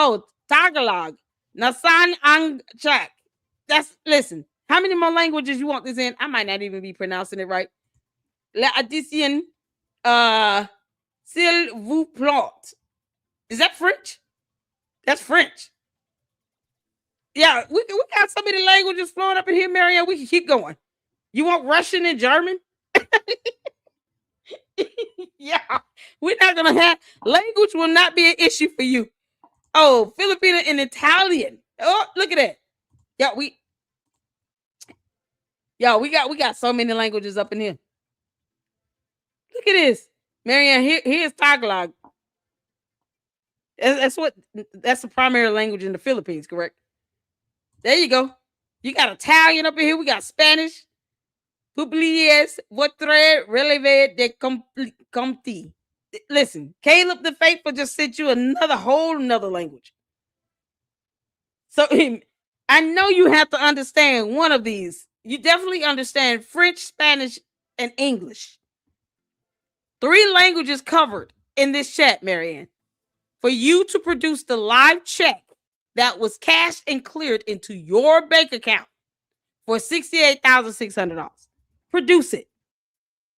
Tagalog, Nasan ang chak. Listen. How many more languages you want this in? I might not even be pronouncing it right. La addition, s'il vous plaît. Is that French? That's French. Yeah, we got so many languages flowing up in here, Marianne. We can keep going. You want Russian and German? Yeah, we're not gonna have language will not be an issue for you. Oh, Filipino and Italian. Oh, look at that. Yeah, we got so many languages up in here. Look at this, Marianne. Here's Tagalog. That's the primary language in the Philippines, correct? There you go. You got Italian up in here. We got Spanish. Publies votre relevé de compti. Listen, Caleb the Faithful just sent you another language. So I know you have to understand one of these. You definitely understand French, Spanish, and English. 3 languages covered in this chat, Marianne. For you to produce the live check that was cashed and cleared into your bank account for $68,600. Produce it.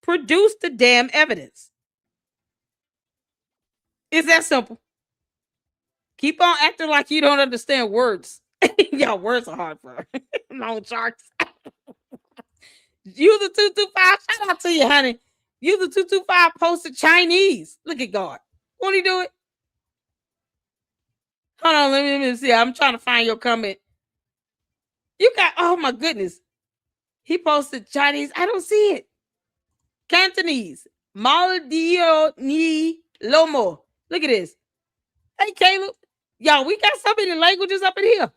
Produce the damn evidence. It's that simple. Keep on acting like you don't understand words. Y'all, words are hard for long charts. Use the 225. Shout out to you, honey. Use the 225 posted Chinese. Look at God. Won't he do it? Hold on, let me see. I'm trying to find your comment. You got, oh my goodness. He posted Chinese. I don't see it. Cantonese. Maldio ni lomo. Look at this. Hey, Caleb. Y'all, we got so many languages up in here.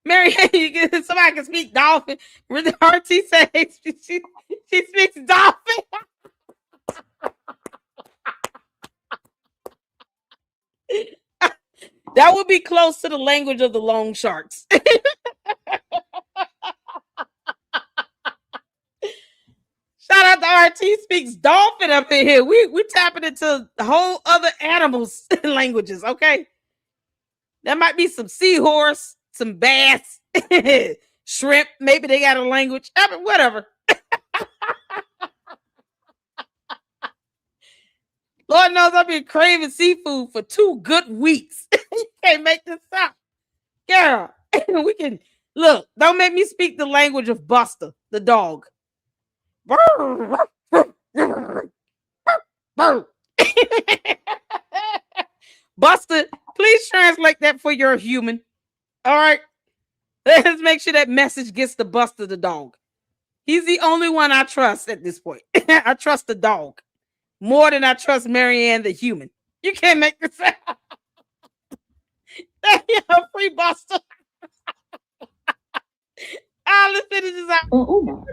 Mary, somebody can speak dolphin. RT says she speaks dolphin. That would be close to the language of the long sharks. Shout out to RT speaks dolphin up in here. We tapping into whole other animals' languages, okay? There might be some seahorse, some bass, shrimp. Maybe they got a language. I mean, whatever. Lord knows I've been craving seafood for 2 good weeks. You can't make this up. Girl, we can look. Don't make me speak the language of Buster, the dog. Buster, please translate that for your human. All right. Let's make sure that message gets to Buster the dog. He's the only one I trust at this point. I trust the dog more than I trust Marianne the human. You can't make this up. Free Buster. Let's finish this out. Umar.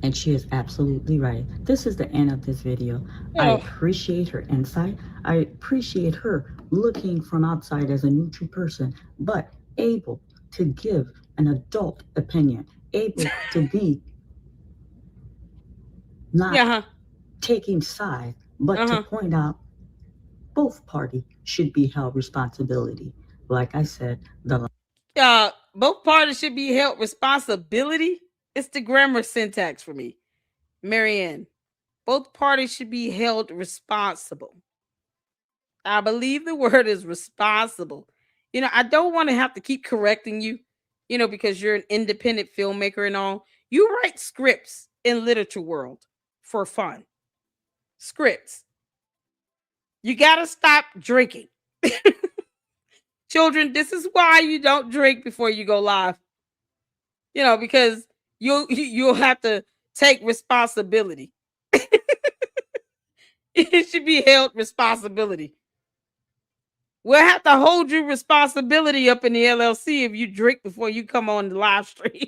And she is absolutely right. This is the end of this video. I appreciate her insight. I appreciate her looking from outside as a neutral person, but able to give an adult opinion, able to be not taking sides, but to point out both parties should be held responsibility. Like I said, both parties should be held responsibility. It's the grammar syntax for me. Marianne, both parties should be held responsible. I believe the word is responsible. You know, I don't want to have to keep correcting you, you know, because you're an independent filmmaker and all. You write scripts in literature world for fun. Scripts. You got to stop drinking. Children, this is why you don't drink before you go live. You know, because you'll have to take responsibility. It should be held responsibility. We'll have to hold you responsibility up in the LLC if you drink before you come on the live stream.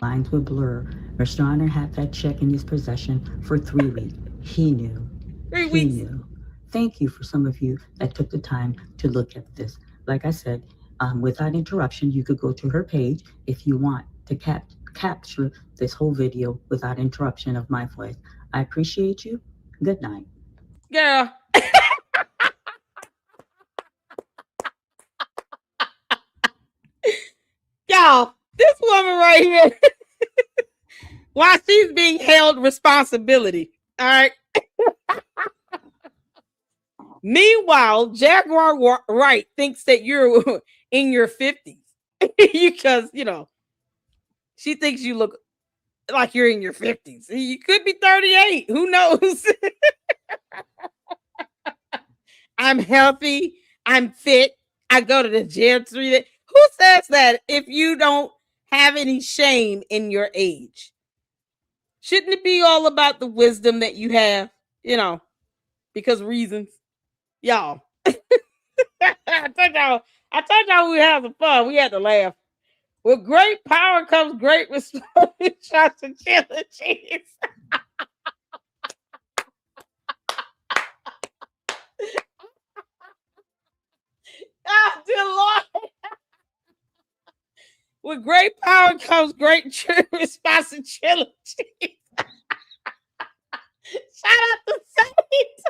Lines would blur. Mr. Honor had that check in his possession for 3 weeks. He knew. 3 weeks. He knew. Thank you for some of you that took the time to look at this. Like I said, without interruption, you could go to her page if you want to capture this whole video without interruption of my voice. I appreciate you. Good night. Girl. Y'all, woman right here. While she's being held responsibility. All right. Meanwhile, Jaguar Wright thinks that you're in your 50s because, she thinks you look like you're in your 50s. You could be 38. Who knows? I'm healthy. I'm fit. I go to the gym 3 days. Who says that if you don't have any shame in your age? Shouldn't it be all about the wisdom that you have? Because reasons. Y'all. I told y'all we had some fun. We had to laugh. With great power comes great responsibility. Ah, dear Lord. With great power comes great responsibility. Shout out to Saints.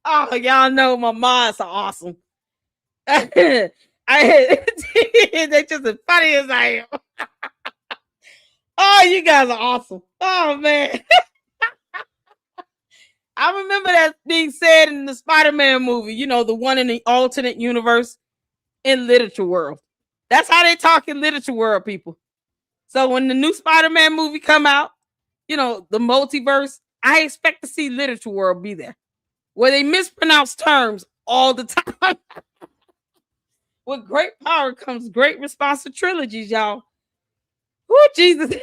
Oh, y'all know my moms are awesome. They're just as funny as I am. Oh, you guys are awesome. Oh, man. I remember that being said in the Spider-Man movie, the one in the alternate universe in Literature World. That's how they talk in Literature World, people. So when the new Spider-Man movie come out, the multiverse, I expect to see Literature World be there. Where they mispronounce terms all the time. With great power comes great responsibilities, y'all. Oh, Jesus.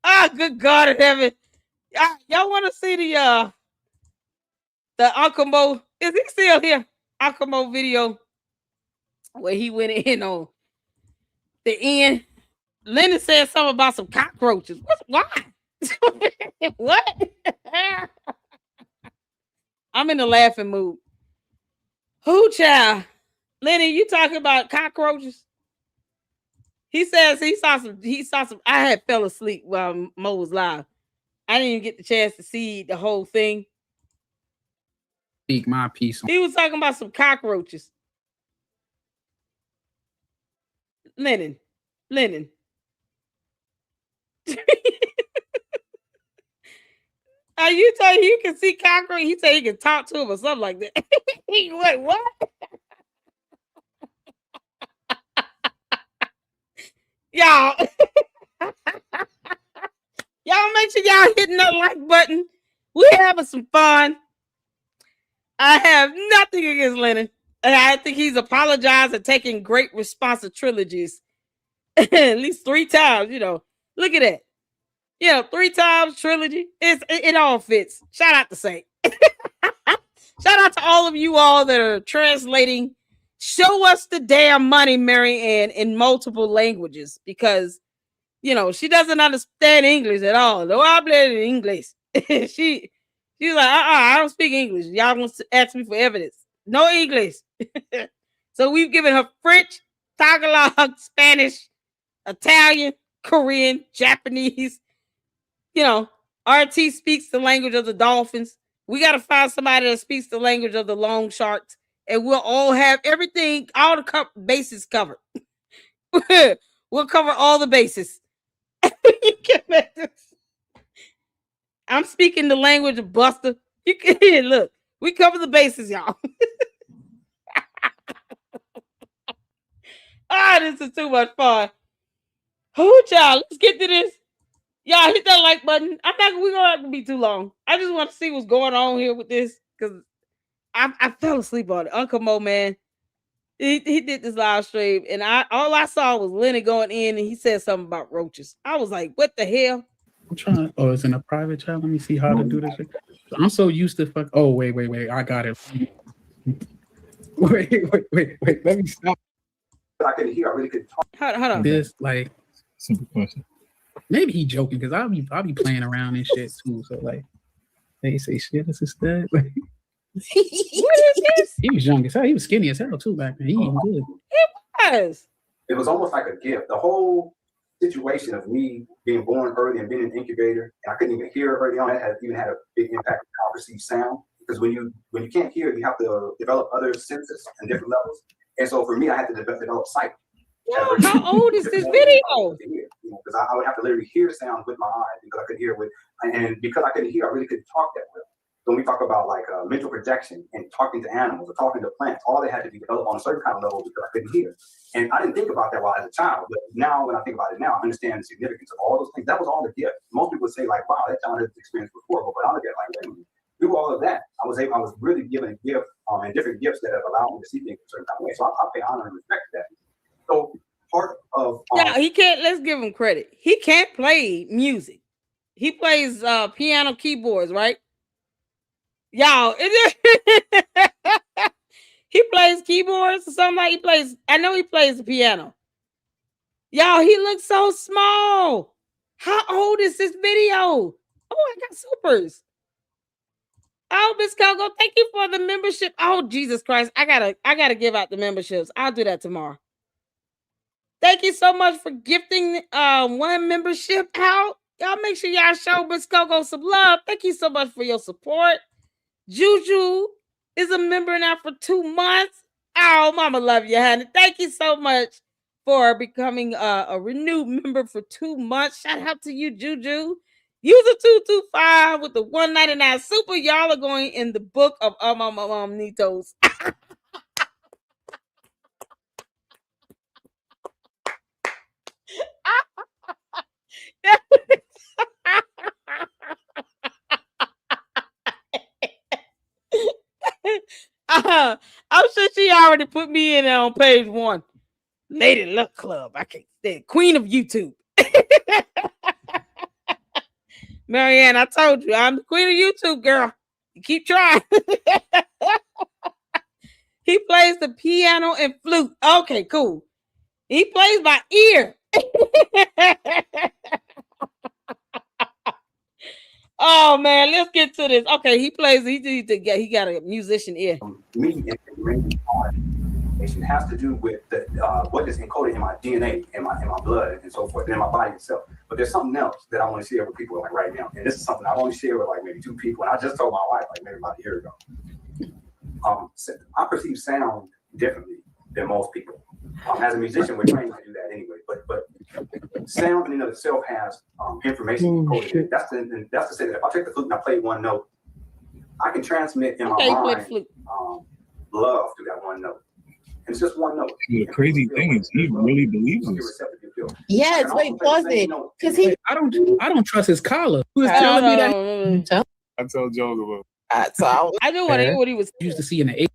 Ah, good God in heaven. Y'all want to see the Uncle Mo? Is he still here? Uncle Mo video where he went in on the end. Lenon said something about some cockroaches. Why? What? I'm in the laughing mood. Who, child? Lenny, you talking about cockroaches? He says he saw some. I had fell asleep while Mo was live. I didn't even get the chance to see the whole thing. Speak my piece. He was talking about some cockroaches. Lenon. You tell you can see cockroach. He said he can talk to him or something like that. What? Y'all. Y'all make sure y'all hitting that like button. We're having some fun. I have nothing against Lenon. And I think he's apologized and taking great responsibilities. At least 3 times, Look at that. 3 times trilogy. It all fits. Shout out to Saint. Shout out to all of you all that are translating. Show us the damn money, Mary Ann, in multiple languages because, she doesn't understand English at all. No habla English. She's like, I don't speak English. Y'all want to ask me for evidence. No English. So we've given her French, Tagalog, Spanish, Italian, Korean, Japanese. RT speaks the language of the dolphins. We got to find somebody that speaks the language of the long sharks, and we'll all have everything, all the bases covered. We'll cover all the bases. I'm speaking the language of Buster. You can look. We cover the bases, y'all. This is too much fun. Oh, child, let's get to this. Y'all hit that like button. We're gonna have to be too long. I just want to see what's going on here with this because I fell asleep on it. Uncle Mo, man, he did this live stream, and all I saw was Lenny going in, and he said something about roaches. I was like, what the hell? I'm trying. Oh, it's in a private chat. Let me see how to do this. I'm so used to fuck. Oh, wait. I got it. Wait. Let me stop. I couldn't hear. I really couldn't talk. Hold on. This simple question. Maybe he joking because I'll be playing around and shit too. So like, they say shit. This is that. What is this? He was young as hell. He was skinny as hell too back then. He even good. It was almost like a gift. The whole situation of me being born early and being an incubator, and I couldn't even hear early on. That had a big impact on how I perceive sound. because when you can't hear, you have to develop other senses and different levels. And so for me, I had to develop sight. Yo, how old is this video? Because I would have to literally hear sound with my eyes because I could hear and because I couldn't hear, I really couldn't talk that well. So when we talk about like mental projection and talking to animals or talking to plants, all they had to be developed on a certain kind of level because I couldn't hear. And I didn't think about that while as a child, but now when I think about it now, I understand the significance of all those things. That was all the gift. Most people would say like, wow, that child had this experience before, but I look at it like, wait a minute, through all of that, I was really given a gift and different gifts that have allowed me to see things a certain kind of way. So I pay honor and respect to that. So part of he can't. Let's give him credit. He can't play music. He plays piano keyboards, right? Y'all, he plays keyboards or something like he plays. I know he plays the piano. Y'all, he looks so small. How old is this video? Oh, I got supers. Oh, Miss Coco, thank you for the membership. Oh, Jesus Christ. I gotta give out the memberships. I'll do that tomorrow. Thank you so much for gifting one membership out. Y'all make sure y'all show Miss Coco some love. Thank you so much for your support. Juju is a member now for 2 months. Oh, mama love you, honey. Thank you so much for becoming a renewed member for 2 months. Shout out to you, Juju. User 225 with the 199 super. Y'all are going in the book of Nitos. I'm sure she already put me in on page 1. Lady Luck Club. I can't stand Queen of YouTube. Marianne, I told you, I'm the queen of YouTube, girl. You keep trying. He plays the piano and flute. Okay, cool. He plays by ear. Oh man, let's get to this. Okay, he plays. He got a musician ear. Me it has to do with what is encoded in my DNA, in my blood, and so forth, and in my body itself. But there's something else that I want to share with people like right now, and this is something I've only shared with like maybe 2 people, and I just told my wife like maybe about a year ago. I perceive sound differently than most people. As a musician, we're trained to do that anyway. But sound in and of itself has information encoded in it. That's to say that if I take the flute and I play one note, I can transmit in my mind love through that one note. And it's just one note. The crazy thing is, he really believes this. Yes, wait, pause it. Because I don't trust his collar. Who is telling me that? I told Joe about. I do want to hear what he was used to see in the 80s.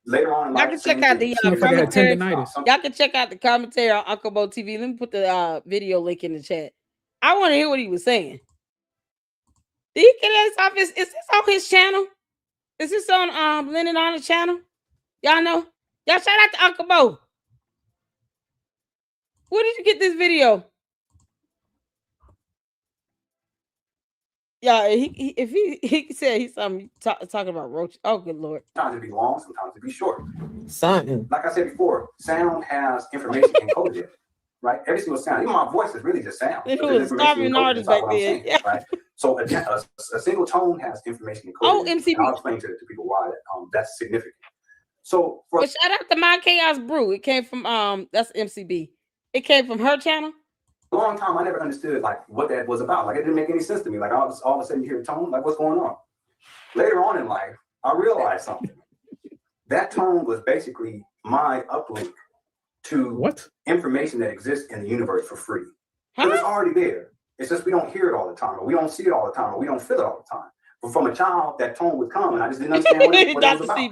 Later on, y'all can check out the commentary. Y'all can check out the commentary on Uncle Bo TV. Let me put the video link in the chat. I want to hear what he was saying. Did he get this off is this on his channel? Is this on Lenon on the channel? Y'all know? Y'all shout out to Uncle Bo. Where did you get this video? Yeah, if he said he's talking about roach. Oh, good Lord. Sometimes it be long, sometimes it be short. something. Like I said before, sound has information encoded in it, right? Every single sound, even my voice is really just sound. It was starving artist back then. Yeah. Right? So a single tone has information encoded. Oh, in it. MCB. And I'll explain to people why that's significant. So but shout out to My Chaos Brew. It came from that's MCB. It came from her channel. A long time I never understood like what that was about. Like it didn't make any sense to me. Like all of a sudden you hear a tone, like what's going on? Later on in life, I realized something. That tone was basically my uplink to information that exists in the universe for free. Because it's already there. It's just we don't hear it all the time, or we don't see it all the time, or we don't feel it all the time. But from a child, that tone would come, and I just didn't understand what it was about.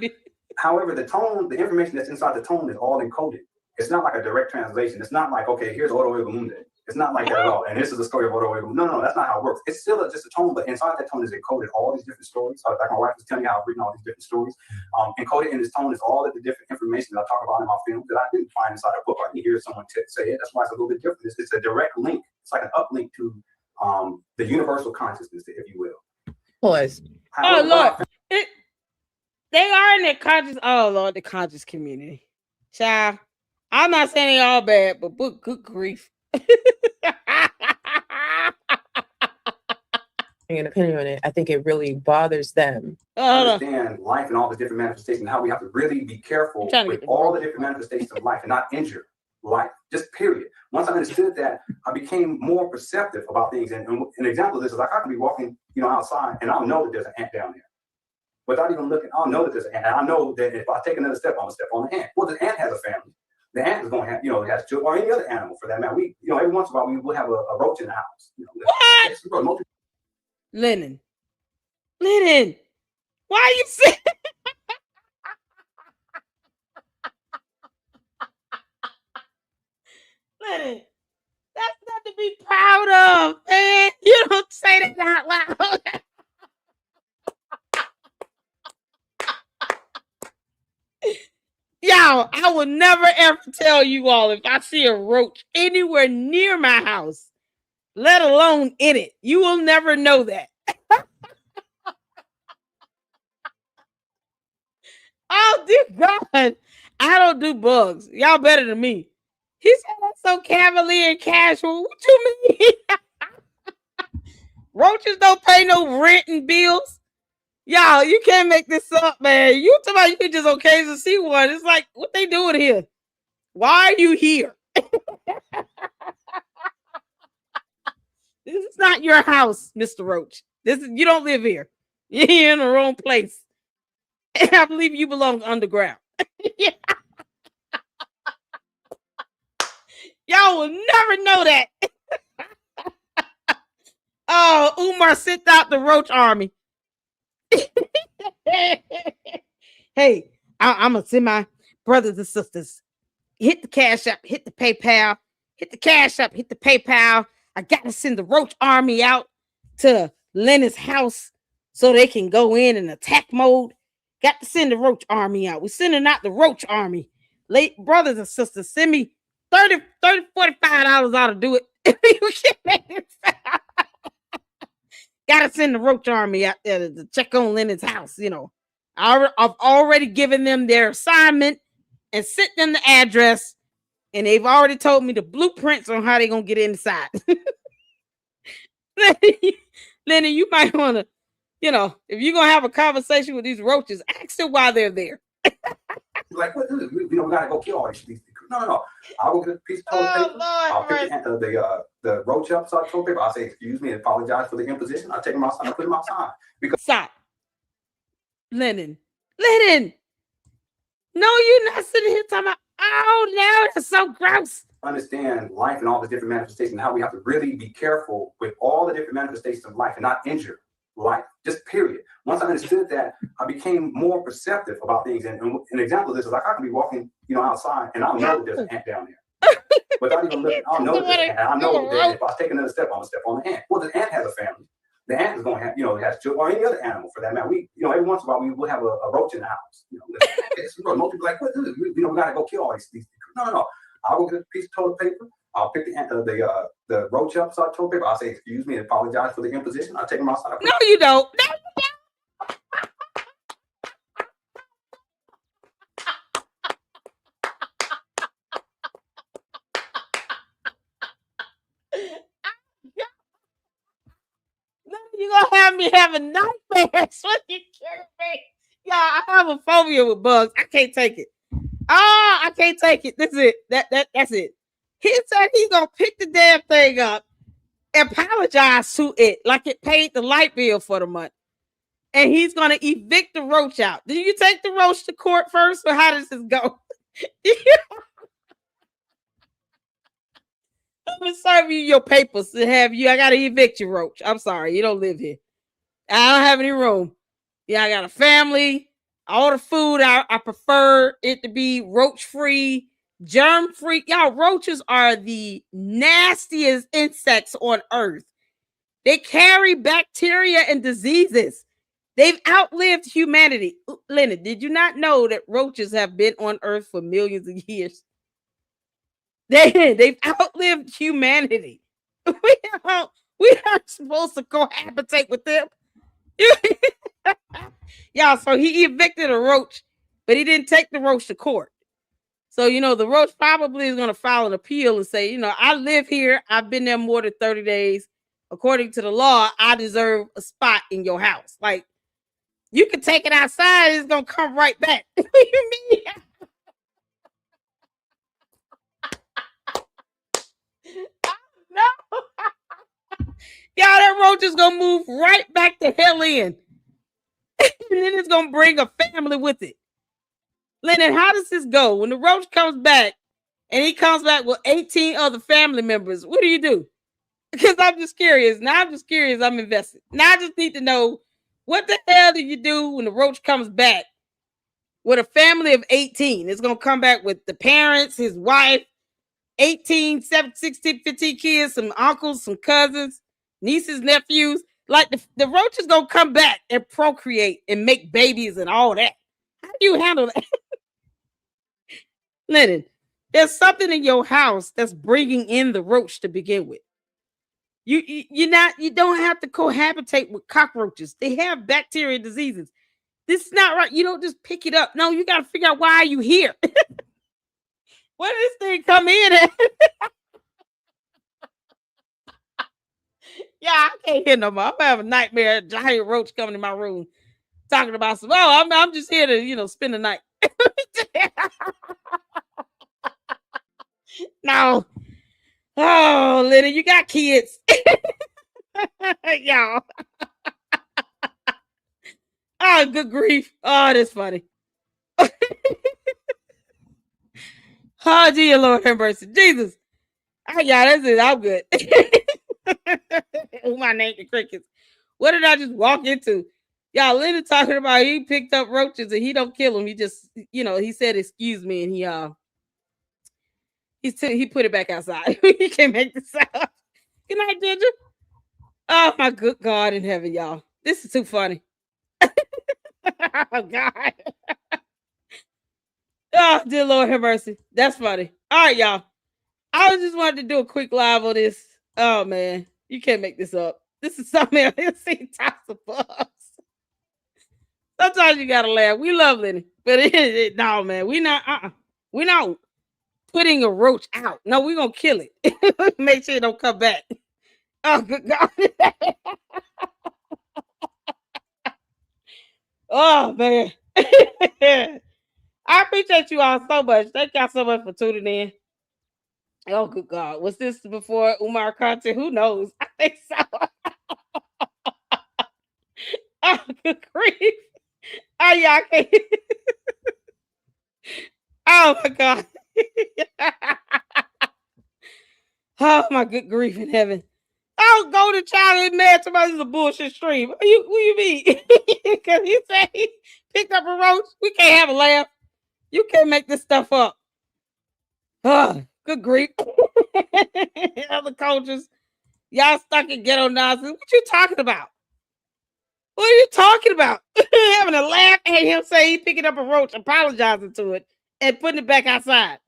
However, the tone, the information that's inside the tone is all encoded. It's not like a direct translation. It's not like, okay, here's Odo Egamunde. It's not like that at all. And this is the story of Odo Egamunde. No, that's not how it works. It's still just a tone, but inside that tone is encoded all these different stories. Like my wife was telling me how I've written all these different stories. Encoded in this tone is all of the different information that I talk about in my film that I didn't find inside a book. I can hear someone say it. That's why it's a little bit different. It's a direct link. It's like an uplink to the universal consciousness, if you will. Boys. Oh, Lord. They are in the conscious, the conscious community. Child, I'm not saying they all bad, but good grief. an opinion on it. I think it really bothers them. Understand life and all the different manifestations, how we have to really be careful with all the different manifestations of life and not injure life, just period. Once I understood that, I became more perceptive about things. And an example of this is like I can be walking, outside and I'll know that there's an ant down there. Without even looking, I'll know that there's an ant. And I know that if I take another step, I'm gonna step on the ant. Well, the ant has a family. The ant is going to have, it has children, or any other animal for that matter. We, every once in a while, we will have a roach in the house. What? Lenon, why are you saying? Lenon, that's not to be proud of, man. You don't say that out loud. Y'all, I will never ever tell you all if I see a roach anywhere near my house, let alone in it. You will never know that. Oh, dear God. I don't do bugs. Y'all better than me. He said that's so cavalier and casual. What you mean? Roaches don't pay no rent and bills. Y'all, you can't make this up, man. You talking about you can just occasionally see one. It's like, what they doing here? Why are you here? This is not your house, Mr. Roach. You don't live here. You're in the wrong place. I believe you belong underground. Y'all will never know that. Oh, Umar sent out the roach army. Hey, I'm gonna send my brothers and sisters. Hit the cash up, hit the PayPal, hit the cash up, hit the PayPal. I gotta send the roach army out to Lenon's house so they can go in attack mode. Got to send the roach army out. We're sending out the roach army. Late brothers and sisters, send me $30, $45 ought to do it. You can't make this. Gotta send the roach army out there to check on Lenon's house. I've already given them their assignment and sent them the address, and they've already told me the blueprints on how they're gonna get inside. Lenon, you might want to, if you're gonna have a conversation with these roaches, ask them why they're there. Like, what? We gotta go kill all these. No. I'll go get a piece of toilet paper. I'll pick the roach up side toilet paper. I'll say, excuse me, and apologize for the imposition. I'll take them outside and put them outside. Stop. Lenon. No, you're not sitting here talking about, oh, no, that's so gross. Understand life and all the different manifestations, how we have to really be careful with all the different manifestations of life and not injure life, just period. Once I understood that, I became more perceptive about things. And an example of this is like I can be walking, outside and I'll know that there's an ant down there. Without even looking, I'll know that there's an ant. I know that if I take another step, I'm gonna step on the ant. Well, the ant has a family. The ant is going to have, it has children, or any other animal for that matter. We, every once in a while, we will have a roach in the house. Most people like, what? We gotta go kill all these. No. I'll go get a piece of toilet paper. I'll pick the roach up side toilet paper. I'll say, excuse me, and apologize for the imposition. I'll take them outside. No, you don't. You're gonna have me having nightmares. What you kidding me? Yeah, I have a phobia with bugs. I can't take it. I can't take it. That's it. That's it. He said he's gonna pick the damn thing up and apologize to it like it paid the light bill for the month. And he's gonna evict the roach out. Do you take the roach to court first, or how does this go? I'm gonna serve you your papers to have you. I gotta evict you, roach. I'm sorry, you don't live here. I don't have any room. Yeah, I got a family. All the food, I prefer it to be roach free, germ free. Y'all, roaches are the nastiest insects on earth. They carry bacteria and diseases. They've outlived humanity. Leonard, did you not know that roaches have been on earth for millions of years? They've outlived humanity. We aren't supposed to cohabitate with them. Y'all, so he evicted a roach, but he didn't take the roach to court. So, the roach probably is going to file an appeal and say, I live here. I've been there more than 30 days. according to the law, I deserve a spot in your house. Like, you can take it outside, it's gonna come right back. What do you mean? No. Y'all, that roach is gonna move right back to hell in. And then it's gonna bring a family with it. Lenon, how does this go? When the roach comes back and he comes back with 18 other family members, what do you do? Because I'm just curious. Now I'm just curious. I'm invested. Now I just need to know, what the hell do you do when the roach comes back with a family of 18? It's going to come back with the parents, his wife, 18, 17, 16, 15 kids, some uncles, some cousins, nieces, nephews. Like, the roach is going to come back and procreate and make babies and all that. How do you handle that? Lenon, there's something in your house that's bringing in the roach to begin with. You don't have to cohabitate with cockroaches. They have bacteria diseases. This is not right. You don't just pick it up. No, you got to figure out, why are you here? Where did this thing come in at? Yeah, I can't hear no more. I'm gonna have a nightmare. A giant roach coming in my room talking about some, I'm just here to, spend the night. No. Oh, Liddy, you got kids. Y'all. Oh, good grief. Oh, that's funny. Oh, dear Lord have mercy. Jesus. Oh, yeah, that's it. I'm good. My name the crickets. What did I just walk into? Y'all, Liddy talking about he picked up roaches and he don't kill them. He just, he said, excuse me, and he put it back outside. He can't make this up. Good night, Ginger. Oh, my good God in heaven, y'all. This is too funny. Oh, God. Oh, dear Lord have mercy. That's funny. All right, y'all. I just wanted to do a quick live on this. Oh, man. You can't make this up. This is something else. See, tops of bugs. Sometimes you got to laugh. We love Lenny. But no, man. We're not putting a roach out. No, we're going to kill it. Make sure it don't come back. Oh, good God. Oh, man. I appreciate you all so much. Thank y'all so much for tuning in. Oh, good God. Was this before Umar content? Who knows? I think so. Oh, good grief. Oh, yeah, I can't. Oh, my God. Oh, my good grief in heaven. Oh, Golden Child is mad. Somebody's a bullshit stream. What you mean? Because he said he picked up a roach. We can't have a laugh. You can't make this stuff up. Oh, good grief. Other cultures, y'all stuck in ghetto nonsense. What you talking about? What are you talking about? Having a laugh at him say he picking up a roach, apologizing to it, and putting it back outside.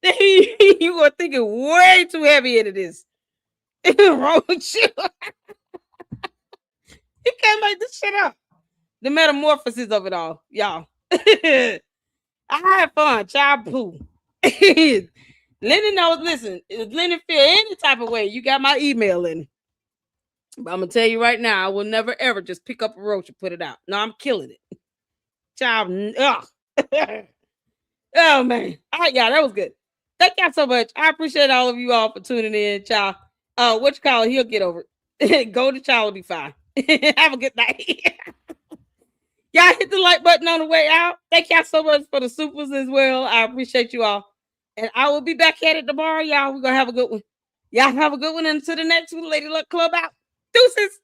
You were thinking way too heavy into this. Wrong with you? You can't make this shit up. The metamorphosis of it all, y'all. I had fun, child poo. Lenny knows, listen, if Lenny feel any type of way, you got my email, Lenny. But I'm gonna tell you right now, I will never ever just pick up a roach and put it out. No, I'm killing it. Child, oh man. All right, y'all, that was good. Thank y'all so much. I appreciate all of you all for tuning in, child. What you call it? He'll get over it. Go to child will be fine. Have a good night. Y'all hit the like button on the way out. Thank y'all so much for the supers as well. I appreciate you all. And I will be back at it tomorrow, y'all. We're going to have a good one. Y'all have a good one. Until the next one, Lady Luck Club out. Deuces.